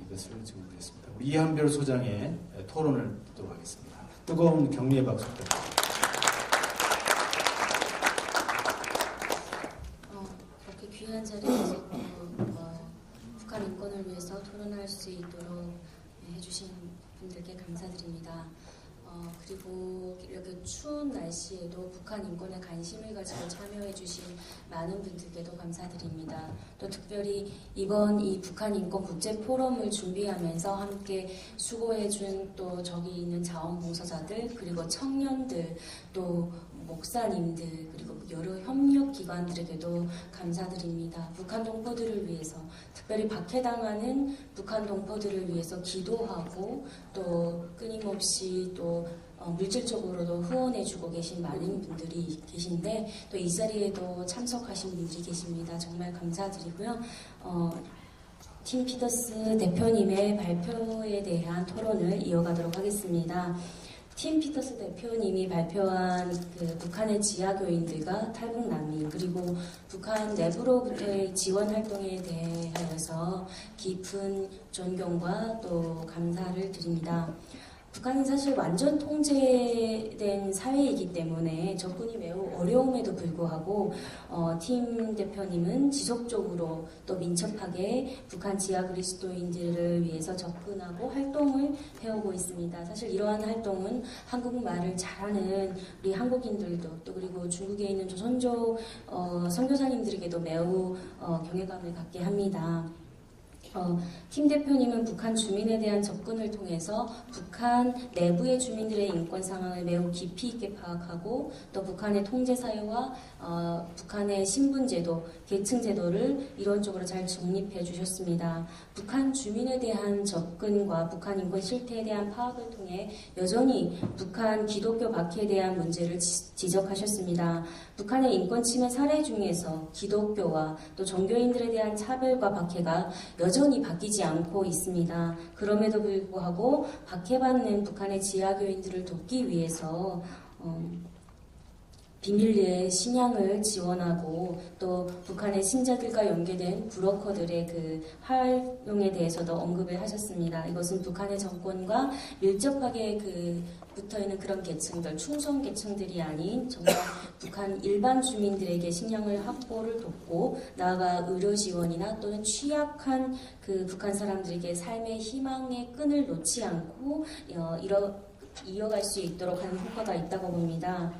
이것을 증언했습니다. 우리 이한별 소장의 토론을 듣도록 하겠습니다. 뜨거운 격려의 박수 부탁드립니다. 그렇게 귀한 자리에서 북한 인권을 위해서 토론할 수 있도록 해주신 분들께 감사드립니다. 그리고 이렇게 추운 날씨에도 북한 인권에 관심을 가지고 참여해주신 많은 분들께도 감사드립니다. 또 특별히 이번 이 북한 인권 국제 포럼을 준비하면서 함께 수고해준 또 저기 있는 자원봉사자들 그리고 청년들 또 목사님들 그리고 여러 협력기관들에게도 감사드립니다. 북한 동포들을 위해서 특별히 박해당하는 북한 동포들을 위해서 기도하고 또 끊임없이 또 물질적으로도 후원해주고 계신 많은 분들이 계신데 또 이 자리에도 참석하신 분들이 계십니다. 정말 감사드리고요. 팀 피터스 대표님의 발표에 대한 토론을 이어가도록 하겠습니다. 팀 피터스 대표님이 발표한 그 북한의 지하교인들과 탈북 난민 그리고 북한 내부로부터의 지원 활동에 대하여서 깊은 존경과 또 감사를 드립니다. 북한은 사실 완전 통제된 사회이기 때문에 접근이 매우 어려움에도 불구하고 팀 대표님은 지속적으로 또 민첩하게 북한 지하 그리스도인들을 위해서 접근하고 활동을 해오고 있습니다. 사실 이러한 활동은 한국말을 잘하는 우리 한국인들도 또 그리고 중국에 있는 조선족 선교사님들에게도 매우 경외감을 갖게 합니다. 팀 대표님은 북한 주민에 대한 접근을 통해서 북한 내부의 주민들의 인권 상황을 매우 깊이 있게 파악하고 또 북한의 통제사회와 북한의 신분제도, 계층제도를 이론적으로 잘 정립해 주셨습니다. 북한 주민에 대한 접근과 북한 인권 실태에 대한 파악을 통해 여전히 북한 기독교 박해에 대한 문제를 지적하셨습니다. 북한의 인권 침해 사례 중에서 기독교와 또 종교인들에 대한 차별과 박해가 여전히 바뀌지 않고 있습니다. 그럼에도 불구하고 박해받는 북한의 지하교인들을 돕기 위해서 비밀리에 신양을 지원하고 또 북한의 신자들과 연계된 브로커들의 그 활용에 대해서도 언급을 하셨습니다. 이것은 북한의 정권과 밀접하게 붙어있는 그런 계층들, 충성 계층들이 아닌 정말 북한 일반 주민들에게 식량을 확보를 돕고 나아가 의료 지원이나 또는 취약한 그 북한 사람들에게 삶의 희망의 끈을 놓지 않고 이어갈 수 있도록 하는 효과가 있다고 봅니다.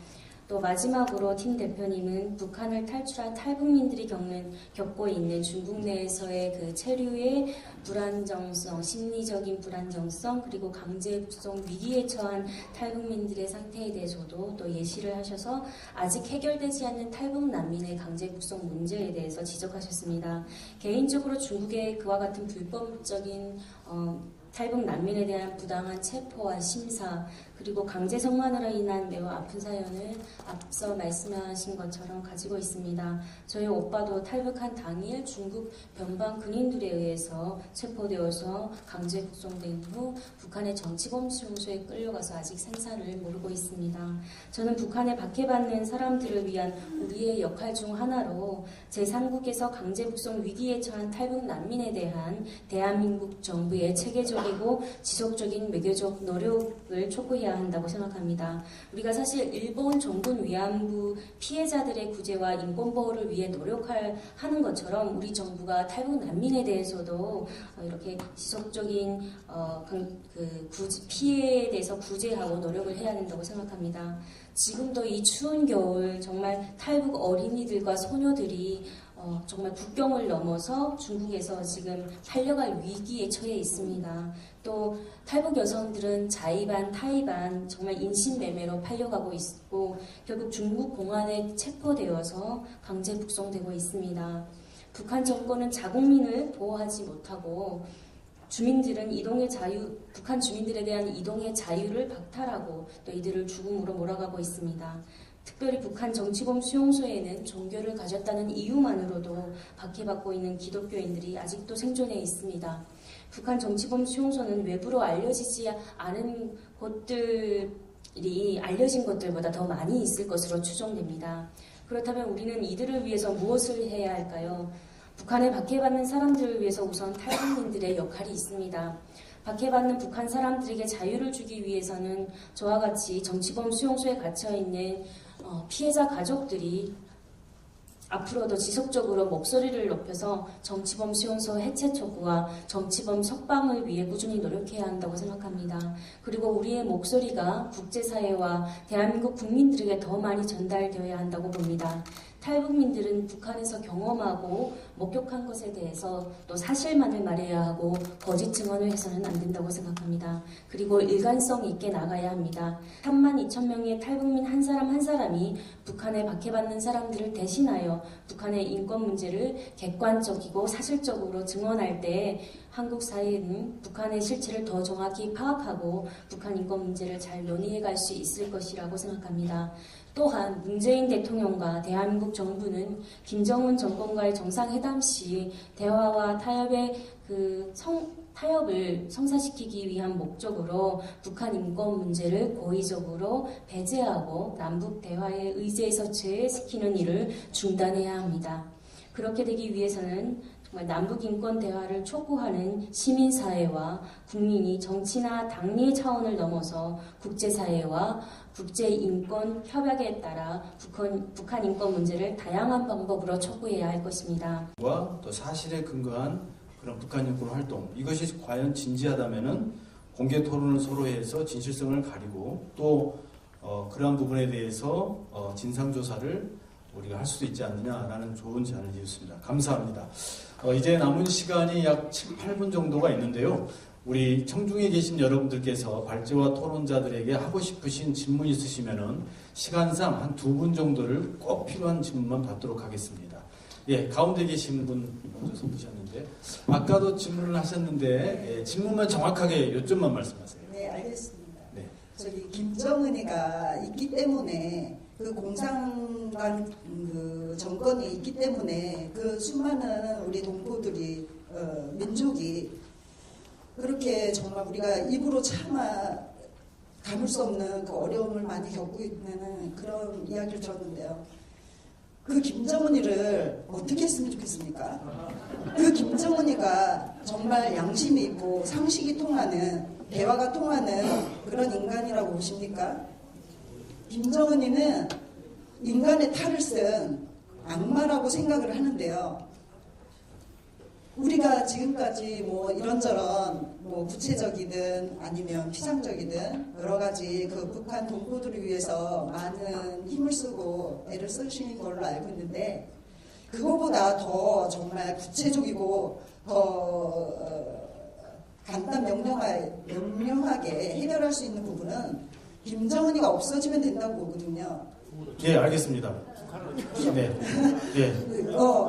또 마지막으로 팀 대표님은 북한을 탈출한 탈북민들이 겪고 있는 중국 내에서의 그 체류의 불안정성, 심리적인 불안정성, 그리고 강제 북송 위기에 처한 탈북민들의 상태에 대해서도 또 예시를 하셔서 아직 해결되지 않는 탈북 난민의 강제 북송 문제에 대해서 지적하셨습니다. 개인적으로 중국의 그와 같은 불법적인 탈북 난민에 대한 부당한 체포와 심사, 그리고 강제 성만으로 인한 매우 아픈 사연을 앞서 말씀하신 것처럼 가지고 있습니다. 저희 오빠도 탈북한 당일 중국 변방 군인들에 의해서 체포되어서 강제 북송된 후 북한의 정치범수용소에 끌려가서 아직 생사를 모르고 있습니다. 저는 북한에 박해받는 사람들을 위한 우리의 역할 중 하나로 제3국에서 강제 북송 위기에 처한 탈북 난민에 대한 대한민국 정부의 체계적이고 지속적인 외교적 노력을 촉구해야 한다고 생각합니다. 우리가 사실 일본 정군 위안부 피해자들의 구제와 인권보호를 위해 노력하는 것처럼 우리 정부가 탈북 난민에 대해서도 이렇게 지속적인 피해에 대해서 구제하고 노력을 해야 된다고 생각합니다. 지금도 이 추운 겨울 정말 탈북 어린이들과 소녀들이 정말 국경을 넘어서 중국에서 지금 팔려갈 위기에 처해 있습니다. 또 탈북 여성들은 자의반, 타의반 정말 인신매매로 팔려가고 있고 결국 중국 공안에 체포되어서 강제 북송되고 있습니다. 북한 정권은 자국민을 보호하지 못하고 주민들은 북한 주민들에 대한 이동의 자유를 박탈하고 또 이들을 죽음으로 몰아가고 있습니다. 특별히 북한 정치범 수용소에는 종교를 가졌다는 이유만으로도 박해받고 있는 기독교인들이 아직도 생존해 있습니다. 북한 정치범 수용소는 외부로 알려지지 않은 곳들이 알려진 것들보다 더 많이 있을 것으로 추정됩니다. 그렇다면 우리는 이들을 위해서 무엇을 해야 할까요? 북한에 박해받는 사람들을 위해서 우선 탈북민들의 역할이 있습니다. 박해받는 북한 사람들에게 자유를 주기 위해서는 저와 같이 정치범 수용소에 갇혀있는 피해자 가족들이 앞으로도 지속적으로 목소리를 높여서 정치범 수용소 해체 촉구와 정치범 석방을 위해 꾸준히 노력해야 한다고 생각합니다. 그리고 우리의 목소리가 국제사회와 대한민국 국민들에게 더 많이 전달되어야 한다고 봅니다. 탈북민들은 북한에서 경험하고 목격한 것에 대해서 또 사실만을 말해야 하고 거짓 증언을 해서는 안 된다고 생각합니다. 그리고 일관성 있게 나가야 합니다. 32,000명의 탈북민 한 사람 한 사람이 북한에 박해받는 사람들을 대신하여 북한의 인권 문제를 객관적이고 사실적으로 증언할 때 한국 사회는 북한의 실체를 더 정확히 파악하고 북한 인권 문제를 잘 논의해 갈 수 있을 것이라고 생각합니다. 또한 문재인 대통령과 대한민국 정부는 김정은 정권과의 정상회담 시 대화와 타협을 성사시키기 위한 목적으로 북한 인권 문제를 고의적으로 배제하고 남북 대화의 의제에서 제외시키는 일을 중단해야 합니다. 그렇게 되기 위해서는 정말 남북 인권 대화를 촉구하는 시민사회와 국민이 정치나 당리의 차원을 넘어서 국제사회와 국제인권 협약에 따라 북한 인권 문제를 다양한 방법으로 촉구해야 할 것입니다. 또 사실에 근거한 그런 북한 인권 활동, 이것이 과연 진지하다면은 공개 토론을 서로 해서 진실성을 가리고 또 그러한 부분에 대해서 진상조사를 우리가 할 수도 있지 않느냐라는 좋은 제안을 드렸습니다. 감사합니다. 이제 남은 시간이 약 7, 8분 정도가 있는데요. 우리 청중에 계신 여러분들께서 발제와 토론자들에게 하고 싶으신 질문 있으시면은 시간상 한 2분 정도를 꼭 필요한 질문만 받도록 하겠습니다. 예, 가운데 계신 분 먼저 손 드셨는데 아까도 질문을 하셨는데 질문만 정확하게 요점만 말씀하세요. 네, 알겠습니다. 네. 저기 김정은이가 있기 때문에 그 공산당 그 정권이 있기 때문에 그 수많은 우리 동포들이 민족이 그렇게 정말 우리가 입으로 차마 담을 수 없는 그 어려움을 많이 겪고 있는 그런 이야기를 들었는데요. 그 김정은이를 어떻게 했으면 좋겠습니까? 그 김정은이가 정말 양심이 있고 상식이 통하는 대화가 통하는 그런 인간이라고 보십니까? 김정은이는 인간의 탈을 쓴 악마라고 생각을 하는데요. 우리가 지금까지 뭐 이런저런 뭐 구체적이든 아니면 피상적이든 여러 가지 그 북한 동포들을 위해서 많은 힘을 쓰고 애를 쓰시는 걸로 알고 있는데 그거보다 더 정말 구체적이고 더 간단 명료하게 해결할 수 있는 부분은 김정은이가 없어지면 된다고 보거든요. 예, 알겠습니다. 네, 예,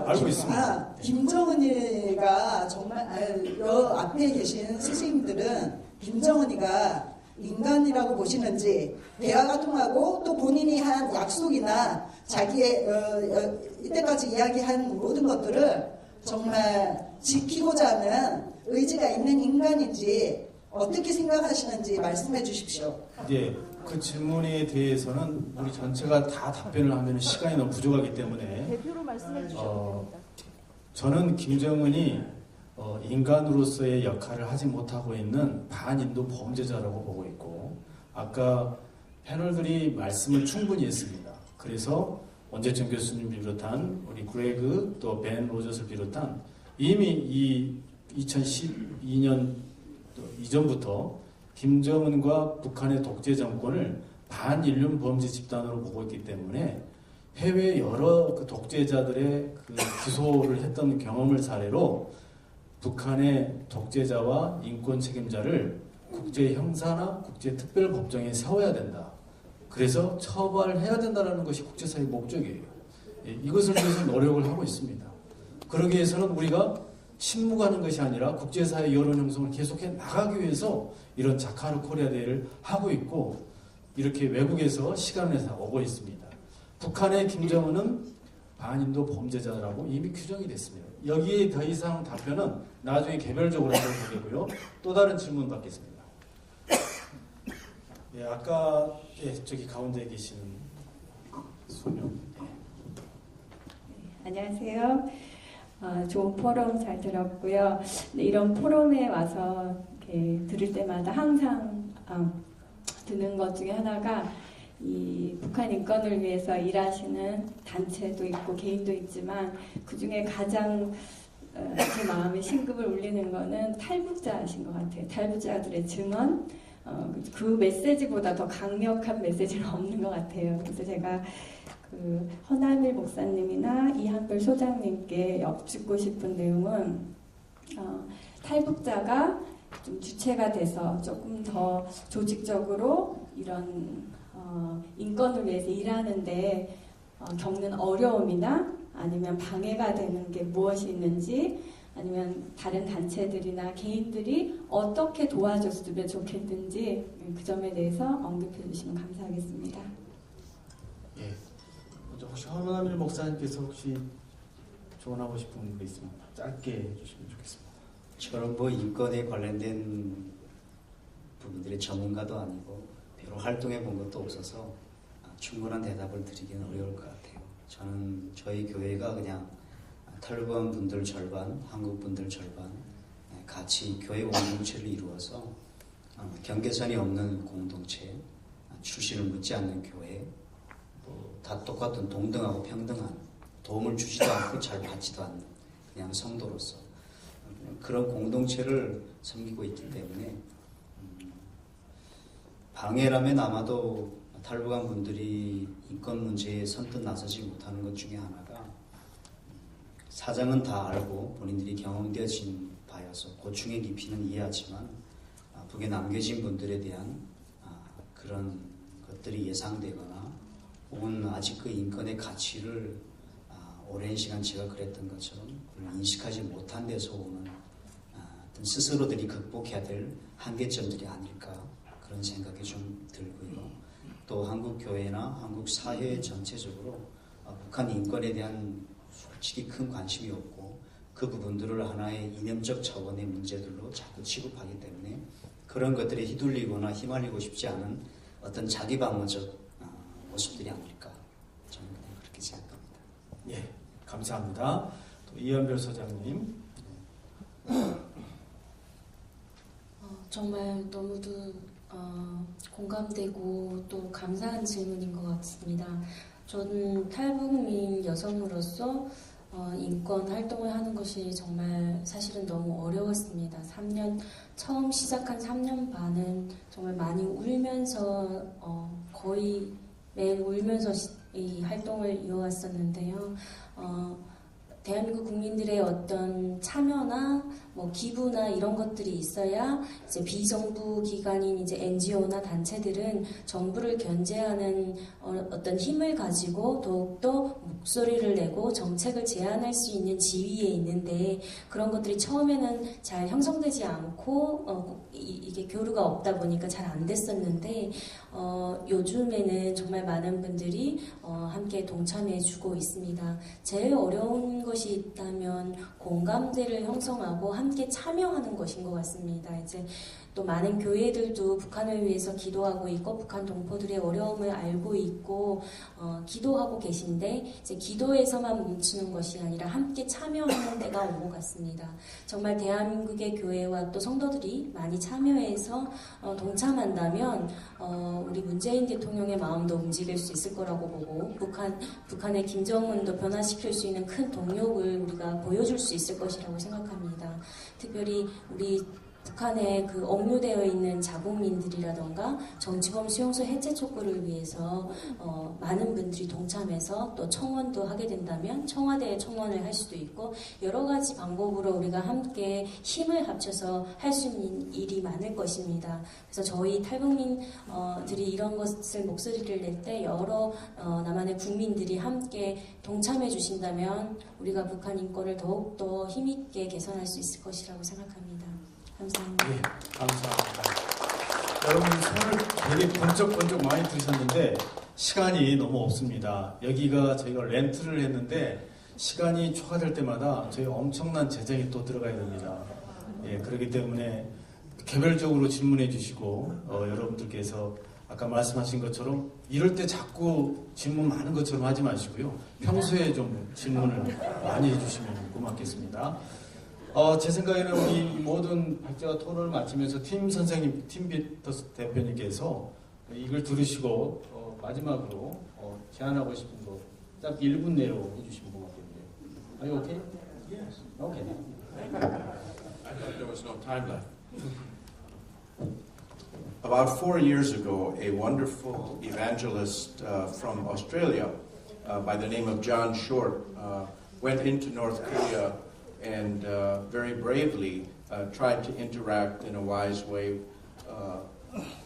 알고 있습니다. 김정은이가 정말 여 앞에 계신 선생님들은 김정은이가 인간이라고 보시는지 대화가 통하고 또 본인이 한 약속이나 자기의 이때까지 이야기한 모든 것들을 정말 지키고자 하는 의지가 있는 인간인지 어떻게 생각하시는지 말씀해 주십시오. 예, 그 질문에 대해서는 우리 전체가 다 답변을 하면 시간이 너무 부족하기 때문에 대표로 말씀해 주셔도 됩니다. 저는 김정은이 인간으로서의 역할을 하지 못하고 있는 반인도 범죄자라고 보고 있고 아까 패널들이 말씀을 충분히 했습니다. 그래서 원재천 교수님 비롯한 우리 그레그 또 벤 로저스를 비롯한 이미 이 2012년 이전부터 김정은과 북한의 독재 정권을 반인륜 범죄 집단으로 보고 있기 때문에 해외 여러 그 독재자들의 그 기소를 했던 경험을 사례로 북한의 독재자와 인권 책임자를 국제 형사나 국제 특별 법정에 세워야 된다. 그래서 처벌해야 된다는 것이 국제사회의 목적이에요. 예, 이것을 위해서 노력을 하고 있습니다. 그러기 위해서는 우리가 침묵하는 것이 아니라 국제사회 여론 형성을 계속해 나가기 위해서 이런 자카르 코리아 대회를 하고 있고 이렇게 외국에서 시간을 내서 오고 있습니다. 북한의 김정은은 반인도 범죄자라고 이미 규정이 됐습니다. 여기에 더 이상 답변은 나중에 개별적으로 하도록 하겠고요. 또 다른 질문 받겠습니다. 예, 아까 저기 가운데 계시는 소녀. 안녕하세요. 좋은 포럼 잘 들었고요. 이런 포럼에 와서 이렇게 들을 때마다 항상 드는 것 중에 하나가 이 북한 인권을 위해서 일하시는 단체도 있고 개인도 있지만 그 중에 가장 제 마음에 심금을 울리는 거는 탈북자신 것 같아요. 탈북자들의 증언. 그 메시지보다 더 강력한 메시지는 없는 것 같아요. 그래서 제가 그 허남일 목사님이나 이한별 소장님께 여쭙고 싶은 내용은 탈북자가 좀 주체가 돼서 조금 더 조직적으로 이런 인권을 위해서 일하는데 겪는 어려움이나 아니면 방해가 되는 게 무엇이 있는지 아니면 다른 단체들이나 개인들이 어떻게 도와줬으면 좋겠는지 그 점에 대해서 언급해 주시면 감사하겠습니다. 예. 혹시 허남일 목사님께서 혹시 조언하고 싶은 분 있으면 짧게 해주시면 좋겠습니다. 저는 뭐 인권에 관련된 부분들의 전문가도 아니고 별로 활동해 본 것도 없어서 충분한 대답을 드리기는 어려울 것 같아요. 저는 저희 교회가 그냥 탈북한 분들 절반, 한국 분들 절반 같이 교회 공동체를 이루어서 경계선이 없는 공동체, 출신을 묻지 않는 교회, 다 똑같은 동등하고 평등한 도움을 주지도 않고 잘 받지도 않는 그냥 성도로서 그런 공동체를 섬기고 있기 때문에 방해라면 아마도 탈북한 분들이 인권 문제에 선뜻 나서지 못하는 것 중에 하나가 사정은 다 알고 본인들이 경험되어진 바여서 고충의 깊이는 이해하지만 북에 남겨진 분들에 대한 그런 것들이 예상되거나 혹은 아직 그 인권의 가치를 오랜 시간 제가 그랬던 것처럼 인식하지 못한 데서 오는 어떤 스스로들이 극복해야 될 한계점들이 아닐까 그런 생각이 좀 들고요. 또 한국 교회나 한국 사회 전체적으로 북한 인권에 대한 솔직히 큰 관심이 없고 그 부분들을 하나의 이념적 차원의 문제들로 자꾸 취급하기 때문에 그런 것들에 휘둘리거나 휘말리고 싶지 않은 어떤 자기 방어적 모습들이 아닐까 저는 그냥 그렇게 생각합니다. 예, 감사합니다. 또 이한별 소장님. 정말 너무도 공감되고 또 감사한 질문인 것 같습니다. 저는 탈북민 여성으로서 인권 활동을 하는 것이 정말 사실은 너무 어려웠습니다. 처음 시작한 3년 반은 정말 많이 울면서 거의 매일 울면서 이 활동을 이어왔었는데요. 대한민국 국민들의 어떤 참여나 뭐 기부나 이런 것들이 있어야 이제 비정부 기관인 이제 NGO나 단체들은 정부를 견제하는 어떤 힘을 가지고 더욱더 목소리를 내고 정책을 제안할 수 있는 지위에 있는데 그런 것들이 처음에는 잘 형성되지 않고 이게 교류가 없다 보니까 잘 안 됐었는데 요즘에는 정말 많은 분들이 함께 동참해주고 있습니다. 제일 어려운 것이 있다면 공감대를 형성하고 함께 참여하는 것인 것 같습니다. 이제 또 많은 교회들도 북한을 위해서 기도하고 있고 북한 동포들의 어려움을 알고 있고 기도하고 계신데 이제 기도에서만 멈추는 것이 아니라 함께 참여하는 때가 온 것 같습니다. 정말 대한민국의 교회와 또 성도들이 많이 참여해서 동참한다면 우리 문재인 대통령의 마음도 움직일 수 있을 거라고 보고 북한의 김정은도 변화시킬 수 있는 큰 동력을 우리가 보여줄 수 있을 것이라고 생각합니다. 특별히 우리 북한에 그 억류되어 있는 자국민들이라던가 정치범 수용소 해체 촉구를 위해서 많은 분들이 동참해서 또 청원도 하게 된다면 청와대에 청원을 할 수도 있고 여러 가지 방법으로 우리가 함께 힘을 합쳐서 할 수 있는 일이 많을 것입니다. 그래서 저희 탈북민들이 이런 것을 목소리를 낼 때 여러 남한의 국민들이 함께 동참해 주신다면 우리가 북한 인권을 더욱더 힘있게 개선할 수 있을 것이라고 생각합니다. 감사합니다. 예, 감사합니다. 여러분 손을 되게 번쩍번쩍 많이 들으셨는데 시간이 너무 없습니다. 여기가 저희가 렌트를 했는데 시간이 초과될 때마다 저희 엄청난 재정이 또 들어가야 됩니다. 예, 그렇기 때문에 개별적으로 질문해 주시고 여러분들께서 아까 말씀하신 것처럼 이럴 때 자꾸 질문 많은 것처럼 하지 마시고요. 평소에 좀 질문을 많이 해주시면 고맙겠습니다. 제 생각에는 우리 모든 박제와 토론을 마치면서 팀 선생님, 팀 비터스 대표님께서 이걸 들으시고 마지막으로 제안하고 싶은 거 딱 1분 내로 해주시면 고맙겠네요. Are you okay? Yes. Okay. I thought there was no time left. About 4 years ago, a wonderful evangelist from Australia by the name of John Short went into North Korea and very bravely tried to interact in a wise way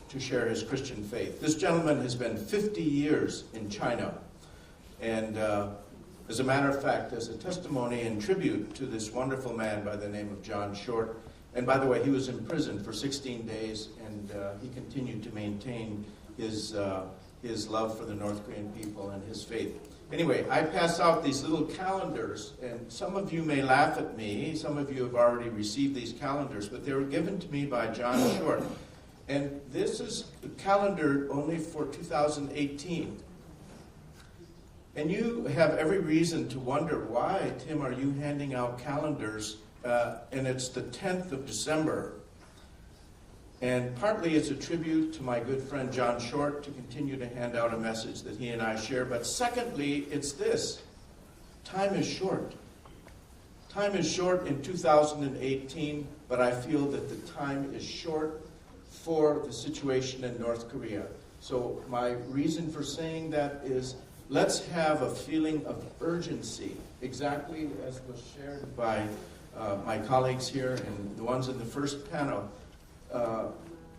to share his Christian faith. This gentleman has been 50 years in China, and as a matter of fact, as a testimony and tribute to this wonderful man by the name of John Short, and by the way, he was in prison for 16 days, and he continued to maintain his love for the North Korean people and his faith. Anyway, I pass out these little calendars, and some of you may laugh at me. Some of you have already received these calendars, but they were given to me by John Short. And this is the calendar only for 2018. And you have every reason to wonder, why, Tim, are you handing out calendars, and it's the 10th of December? And partly it's a tribute to my good friend John Short to continue to hand out a message that he and I share. But secondly, it's this. Time is short. Time is short in 2018, but I feel that the time is short for the situation in North Korea. So my reason for saying that is, let's have a feeling of urgency, exactly as was shared by my colleagues here and the ones in the first panel.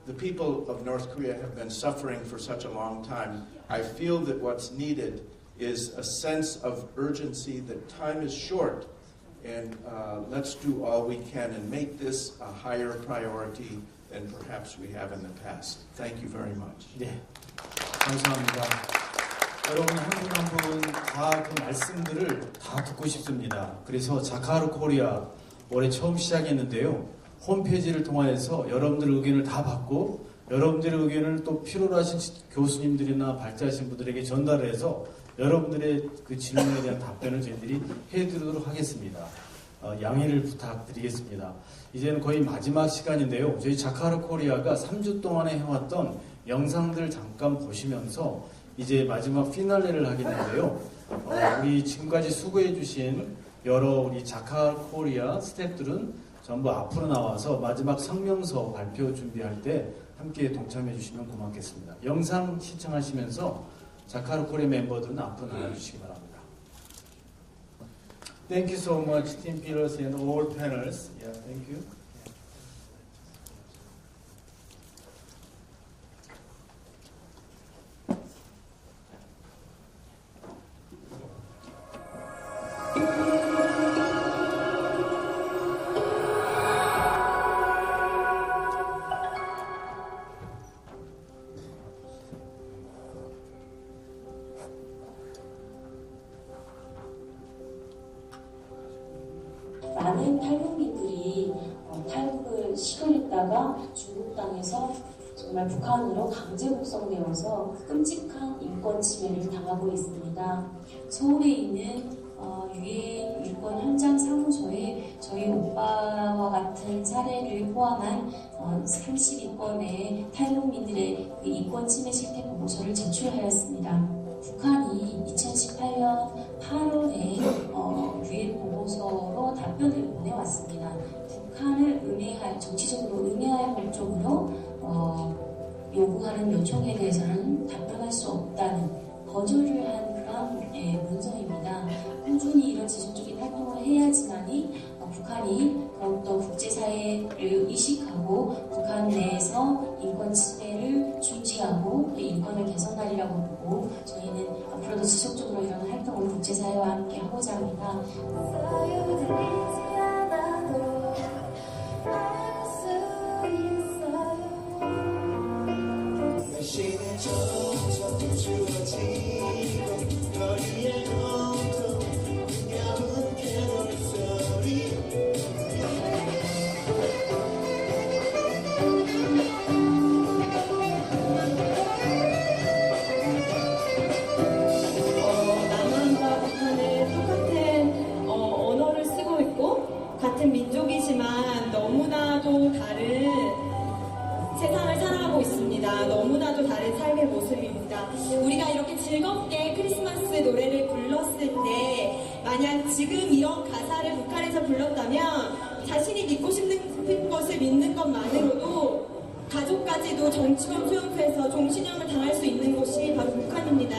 The people of North Korea have been suffering for such a long time. I feel that what's needed is a sense of urgency, that time is short, and let's do all we can and make this a higher priority than perhaps we have in the past. Thank you very much. 네, 감사합니다. 여러분 한 분 한 분 다 그 말씀들을 다 듣고 싶습니다. 그래서 자카르 코리아 올해 처음 시작했는데요. 홈페이지를 통해서 여러분들의 의견을 다 받고 여러분들의 의견을 또 필요로 하신 교수님들이나 발제하신 분들에게 전달을 해서 여러분들의 그 질문에 대한 답변을 저희들이 해드리도록 하겠습니다. 양해를 부탁드리겠습니다. 이제는 거의 마지막 시간인데요. 저희 자카르 코리아가 3주 동안에 해왔던 영상들 잠깐 보시면서 이제 마지막 피날레를 하겠는데요. 우리 지금까지 수고해 주신 여러 우리 자카 코리아 스태프들은 전부 앞으로 나와서 마지막 성명서 발표 준비할 때 함께 동참해 주시면 고맙겠습니다. 영상 시청하시면서 자카르 코리아 멤버들은 앞으로 나와주시기 바랍니다. Thank you so much, Team Pillars and all panels. Yeah, thank you. 많은 탈북민들이 탈북을 시도했다가 중국 땅에서 정말 북한으로 강제 북송되어서 끔찍한 인권 침해를 당하고 있습니다. 서울에 있는 유엔 인권 현장 사무소에 저희 오빠와 같은 사례를 포함한 32건의 탈북민들의 인권 침해 실태 보고서를 제출하였습니다. 북한이 2018년 8월에 유엔 보고서로 답변을 보내왔습니다. 북한을 정치적으로 음해할 목적으로 요구하는 요청에 대해서는 답변할 수 없다는 거절을 한 그런 문서입니다. 꾸준히 이런 지속적인 활동을 해야지만이 북한이 더욱더 국제사회를 의식하고 북한 내에서 인권 침해를 중지하고 인권을 개선하리라고 보고 저희는 앞으로도 지속적으로 이런 활동을 국제사회와 함께 하고자 합니다. 남한과 북한은 똑같은 언어를 쓰고 있고 같은 민족이지만 너무나도 다른 세상을 살아가고 있습니다. 너무나도 다른 삶의 모습입니다. 우리가 이렇게 즐겁게 크리스마스 노래를 불렀을 때 만약 지금 이런 가사를 북한에서 불렀다면 자신이 믿고 싶은 것을 믿는 것만으로도 가족까지도 정치범 수용소에서 종신형을 당할 수 있는 곳이 바로 북한입니다.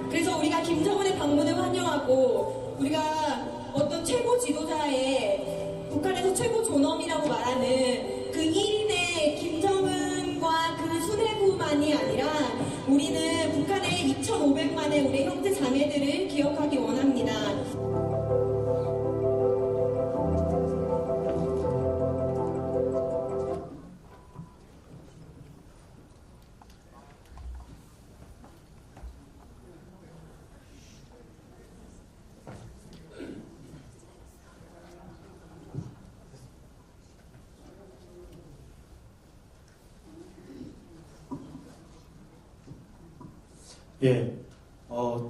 그래서 우리가 김정은의 방문을 환영하고 우리가 어떤 최고 지도자의 북한에서 최고 존엄이라고 말하는 그 1인의 김정은과 그 수뇌부만이 아니라 우리는 북한의 2,500만의 우리 형제 자매들을 기억하기 원합니다. 예,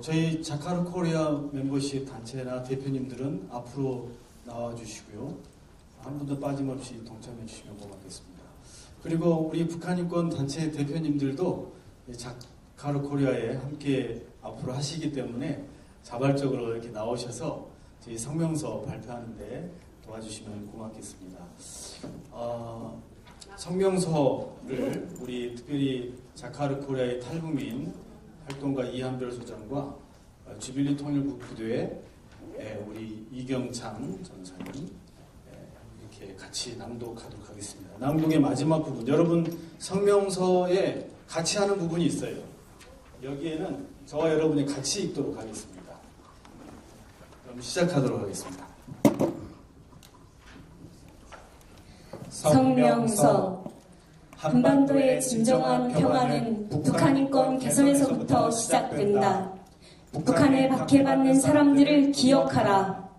저희 자카르 코리아 멤버십 단체나 대표님들은 앞으로 나와주시고요. 한 분도 빠짐없이 동참해 주시면 고맙겠습니다. 그리고 우리 북한인권 단체 대표님들도 자카르 코리아에 함께 앞으로 하시기 때문에 자발적으로 이렇게 나오셔서 저희 성명서 발표하는데 도와주시면 고맙겠습니다. 성명서를 우리 특별히 자카르 코리아의 탈북민 활동가 이한별 소장과 주빌리 통일부부대의 우리 이경창 전사님 이렇게 같이 낭독하도록 하겠습니다. 낭독의 마지막 부분, 여러분 성명서에 같이 하는 부분이 있어요. 여기에는 저와 여러분이 같이 읽도록 하겠습니다. 그럼 시작하도록 하겠습니다. 성명서. 한반도의 진정한 평화는 북한 인권 개선에서부터 시작된다. 북한에 박해받는 사람들을 기억하라.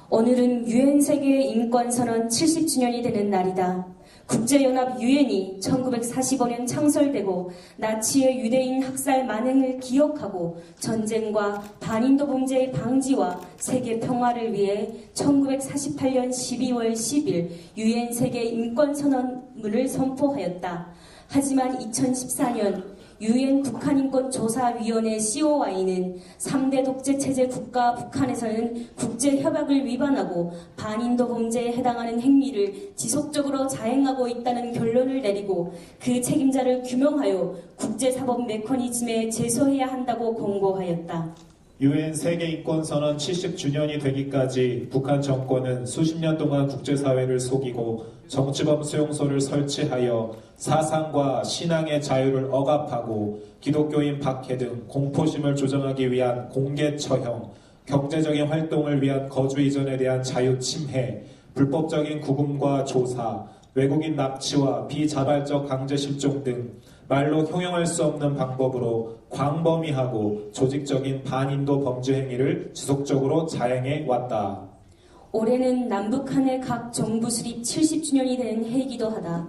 오늘은 유엔 세계 인권선언 70주년이 되는 날이다. 국제연합 유엔이 1945년 창설되고 나치의 유대인 학살 만행을 기억하고 전쟁과 반인도 범죄의 방지와 세계 평화를 위해 1948년 12월 10일 유엔 세계 인권선언문을 선포하였다. 하지만 2014년 UN 북한인권조사위원회 COI는 3대 독재체제 국가 북한에서는 국제협약을 위반하고 반인도 범죄에 해당하는 행위를 지속적으로 자행하고 있다는 결론을 내리고 그 책임자를 규명하여 국제사법 메커니즘에 제소해야 한다고 공고하였다. 유엔 세계인권선언 70주년이 되기까지 북한 정권은 수십 년 동안 국제사회를 속이고 정치범 수용소를 설치하여 사상과 신앙의 자유를 억압하고 기독교인 박해 등 공포심을 조장하기 위한 공개 처형, 경제적인 활동을 위한 거주 이전에 대한 자유 침해, 불법적인 구금과 조사, 외국인 납치와 비자발적 강제 실종 등 말로 형용할 수 없는 방법으로 광범위하고 조직적인 반인도 범죄 행위를 지속적으로 자행해 왔다. 올해는 남북한의 각 정부 수립 70주년이 되는 해이기도 하다.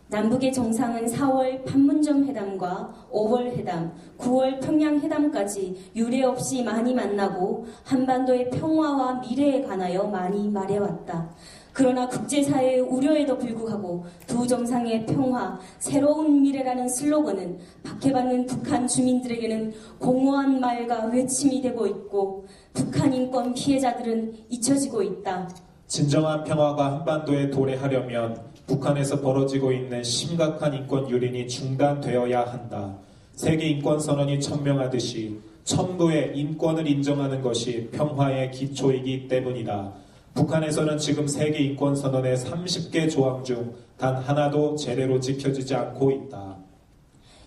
남북의 정상은 4월 판문점 회담과 5월 회담, 9월 평양 회담까지 유례 없이 많이 만나고 한반도의 평화와 미래에 관하여 많이 말해왔다. 그러나 국제사회의 우려에도 불구하고 두 정상의 평화, 새로운 미래라는 슬로건은 박해받는 북한 주민들에게는 공허한 말과 외침이 되고 있고 북한 인권 피해자들은 잊혀지고 있다. 진정한 평화가 한반도에 도래하려면 북한에서 벌어지고 있는 심각한 인권 유린이 중단되어야 한다. 세계인권선언이 천명하듯이 천부의 인권을 인정하는 것이 평화의 기초이기 때문이다. 북한에서는 지금 세계인권선언의 30개 조항 중 단 하나도 제대로 지켜지지 않고 있다.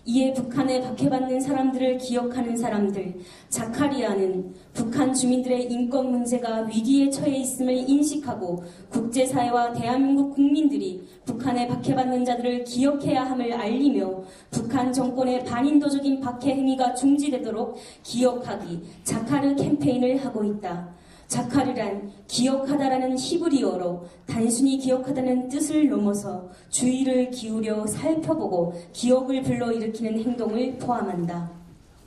이에 북한에 박해받는 사람들을 기억하는 사람들, 자카리아는 북한 주민들의 인권 문제가 위기에 처해 있음을 인식하고 국제사회와 대한민국 국민들이 북한에 박해받는 자들을 기억해야 함을 알리며 북한 정권의 반인도적인 박해 행위가 중지되도록 기억하기, 자카르 캠페인을 하고 있다. 자카르란 기억하다라는 히브리어로 단순히 기억하다는 뜻을 넘어서 주의를 기울여 살펴보고 기억을 불러일으키는 행동을 포함한다.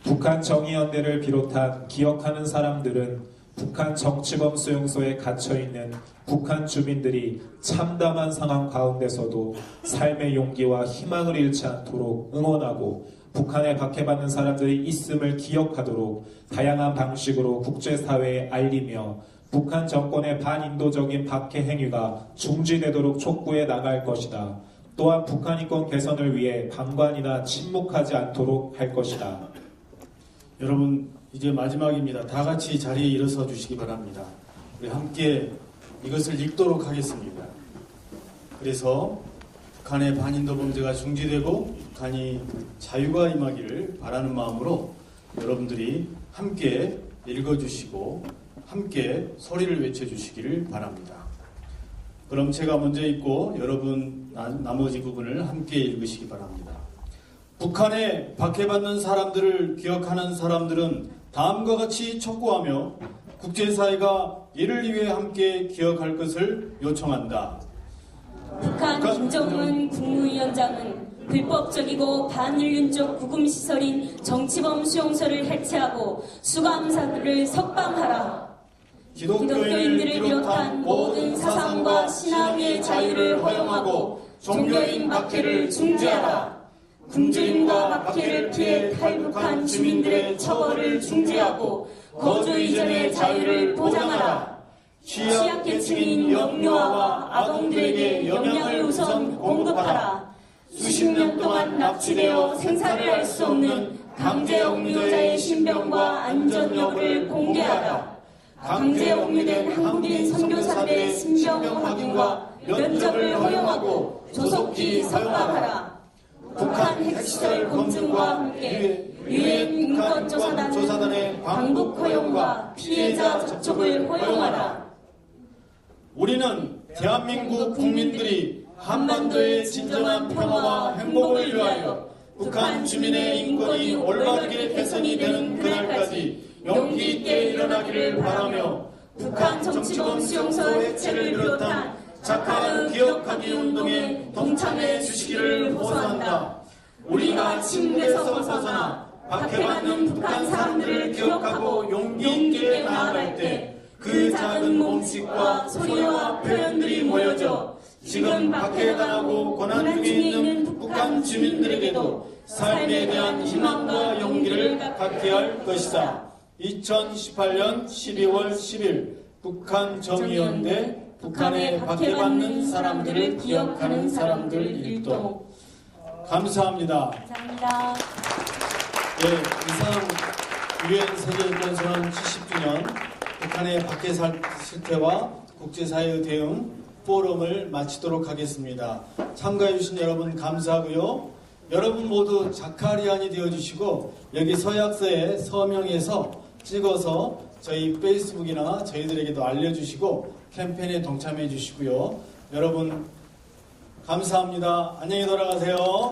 북한 정의연대를 비롯한 기억하는 사람들은 북한 정치범 수용소에 갇혀있는 북한 주민들이 참담한 상황 가운데서도 삶의 용기와 희망을 잃지 않도록 응원하고 북한에 박해받는 사람들이 있음을 기억하도록 다양한 방식으로 국제사회에 알리며 북한 정권의 반인도적인 박해 행위가 중지되도록 촉구해 나갈 것이다. 또한 북한 인권 개선을 위해 방관이나 침묵하지 않도록 할 것이다. 여러분, 이제 마지막입니다. 다 같이 자리에 일어서 주시기 바랍니다. 우리 함께 이것을 읽도록 하겠습니다. 그래서 북한의 반인도 범죄가 중지되고 북한이 자유가 임하기를 바라는 마음으로 여러분들이 함께 읽어주시고 함께 소리를 외쳐주시기를 바랍니다. 그럼 제가 먼저 읽고 여러분 나머지 부분을 함께 읽으시기 바랍니다. 북한에 박해받는 사람들을 기억하는 사람들은 다음과 같이 촉구하며 국제사회가 이를 위해 함께 기억할 것을 요청한다. 북한 김정은 국무위원장은 불법적이고 반인륜적 구금시설인 정치범 수용소를 해체하고 수감사들을 석방하라. 기독교인들을 비롯한 모든 사상과 신앙의 자유를 허용하고 종교인 박해를 중지하라. 굶주림과 박해를 피해 탈북한 주민들의 처벌을 중지하고 거주 이전의 자유를 보장하라. 취약계층인 영유아와 아동들에게 영양을 우선 공급하라. 수십 년 동안 납치되어 생사를 알 수 없는 강제 억류자의 신병과 안전 여부를 공개하라. 강제 억류된 한국인 선교사들의 신병 확인과 면접을 허용하고 조속히 석방하라. 북한 핵시설 검증과 함께 유엔 인권조사단의 방북 허용과 피해자 접촉을 허용하라. 우리는 대한민국 국민들이 한반도의 진정한 평화와 행복을 위하여 북한 주민의 인권이 올바르게 개선이 되는 그날까지 용기 있게 일어나기를 바라며 북한 정치범 수용소 해체를 비롯한 자카르 기억하기 운동에 동참해 주시기를 호소한다. 우리가 침묵에서 벗어나 박해받는 북한 사람들을 기억하고 용기 있게 나아갈 때 그 작은 몸짓과 소리와 표현들이 모여져 지금 박해당하고 고난 중에 있는 북한 주민들에게도 삶에 대한 희망과 용기를 갖게 할 것이다. 2018년 12월 10일 북한 정의연대 북한에 박해받는 사람들을 기억하는 사람들 일동. 감사합니다. 감사합니다. 네, 이상 유엔 세계인권선언 70주년 북한의 박해 실태와 국제사회의 대응 포럼을 마치도록 하겠습니다. 참가해주신 여러분 감사하고요. 여러분 모두 자카리안이 되어주시고 여기 서약서에 서명해서 찍어서 저희 페이스북이나 저희들에게도 알려주시고 캠페인에 동참해 주시고요. 여러분 감사합니다. 안녕히 돌아가세요.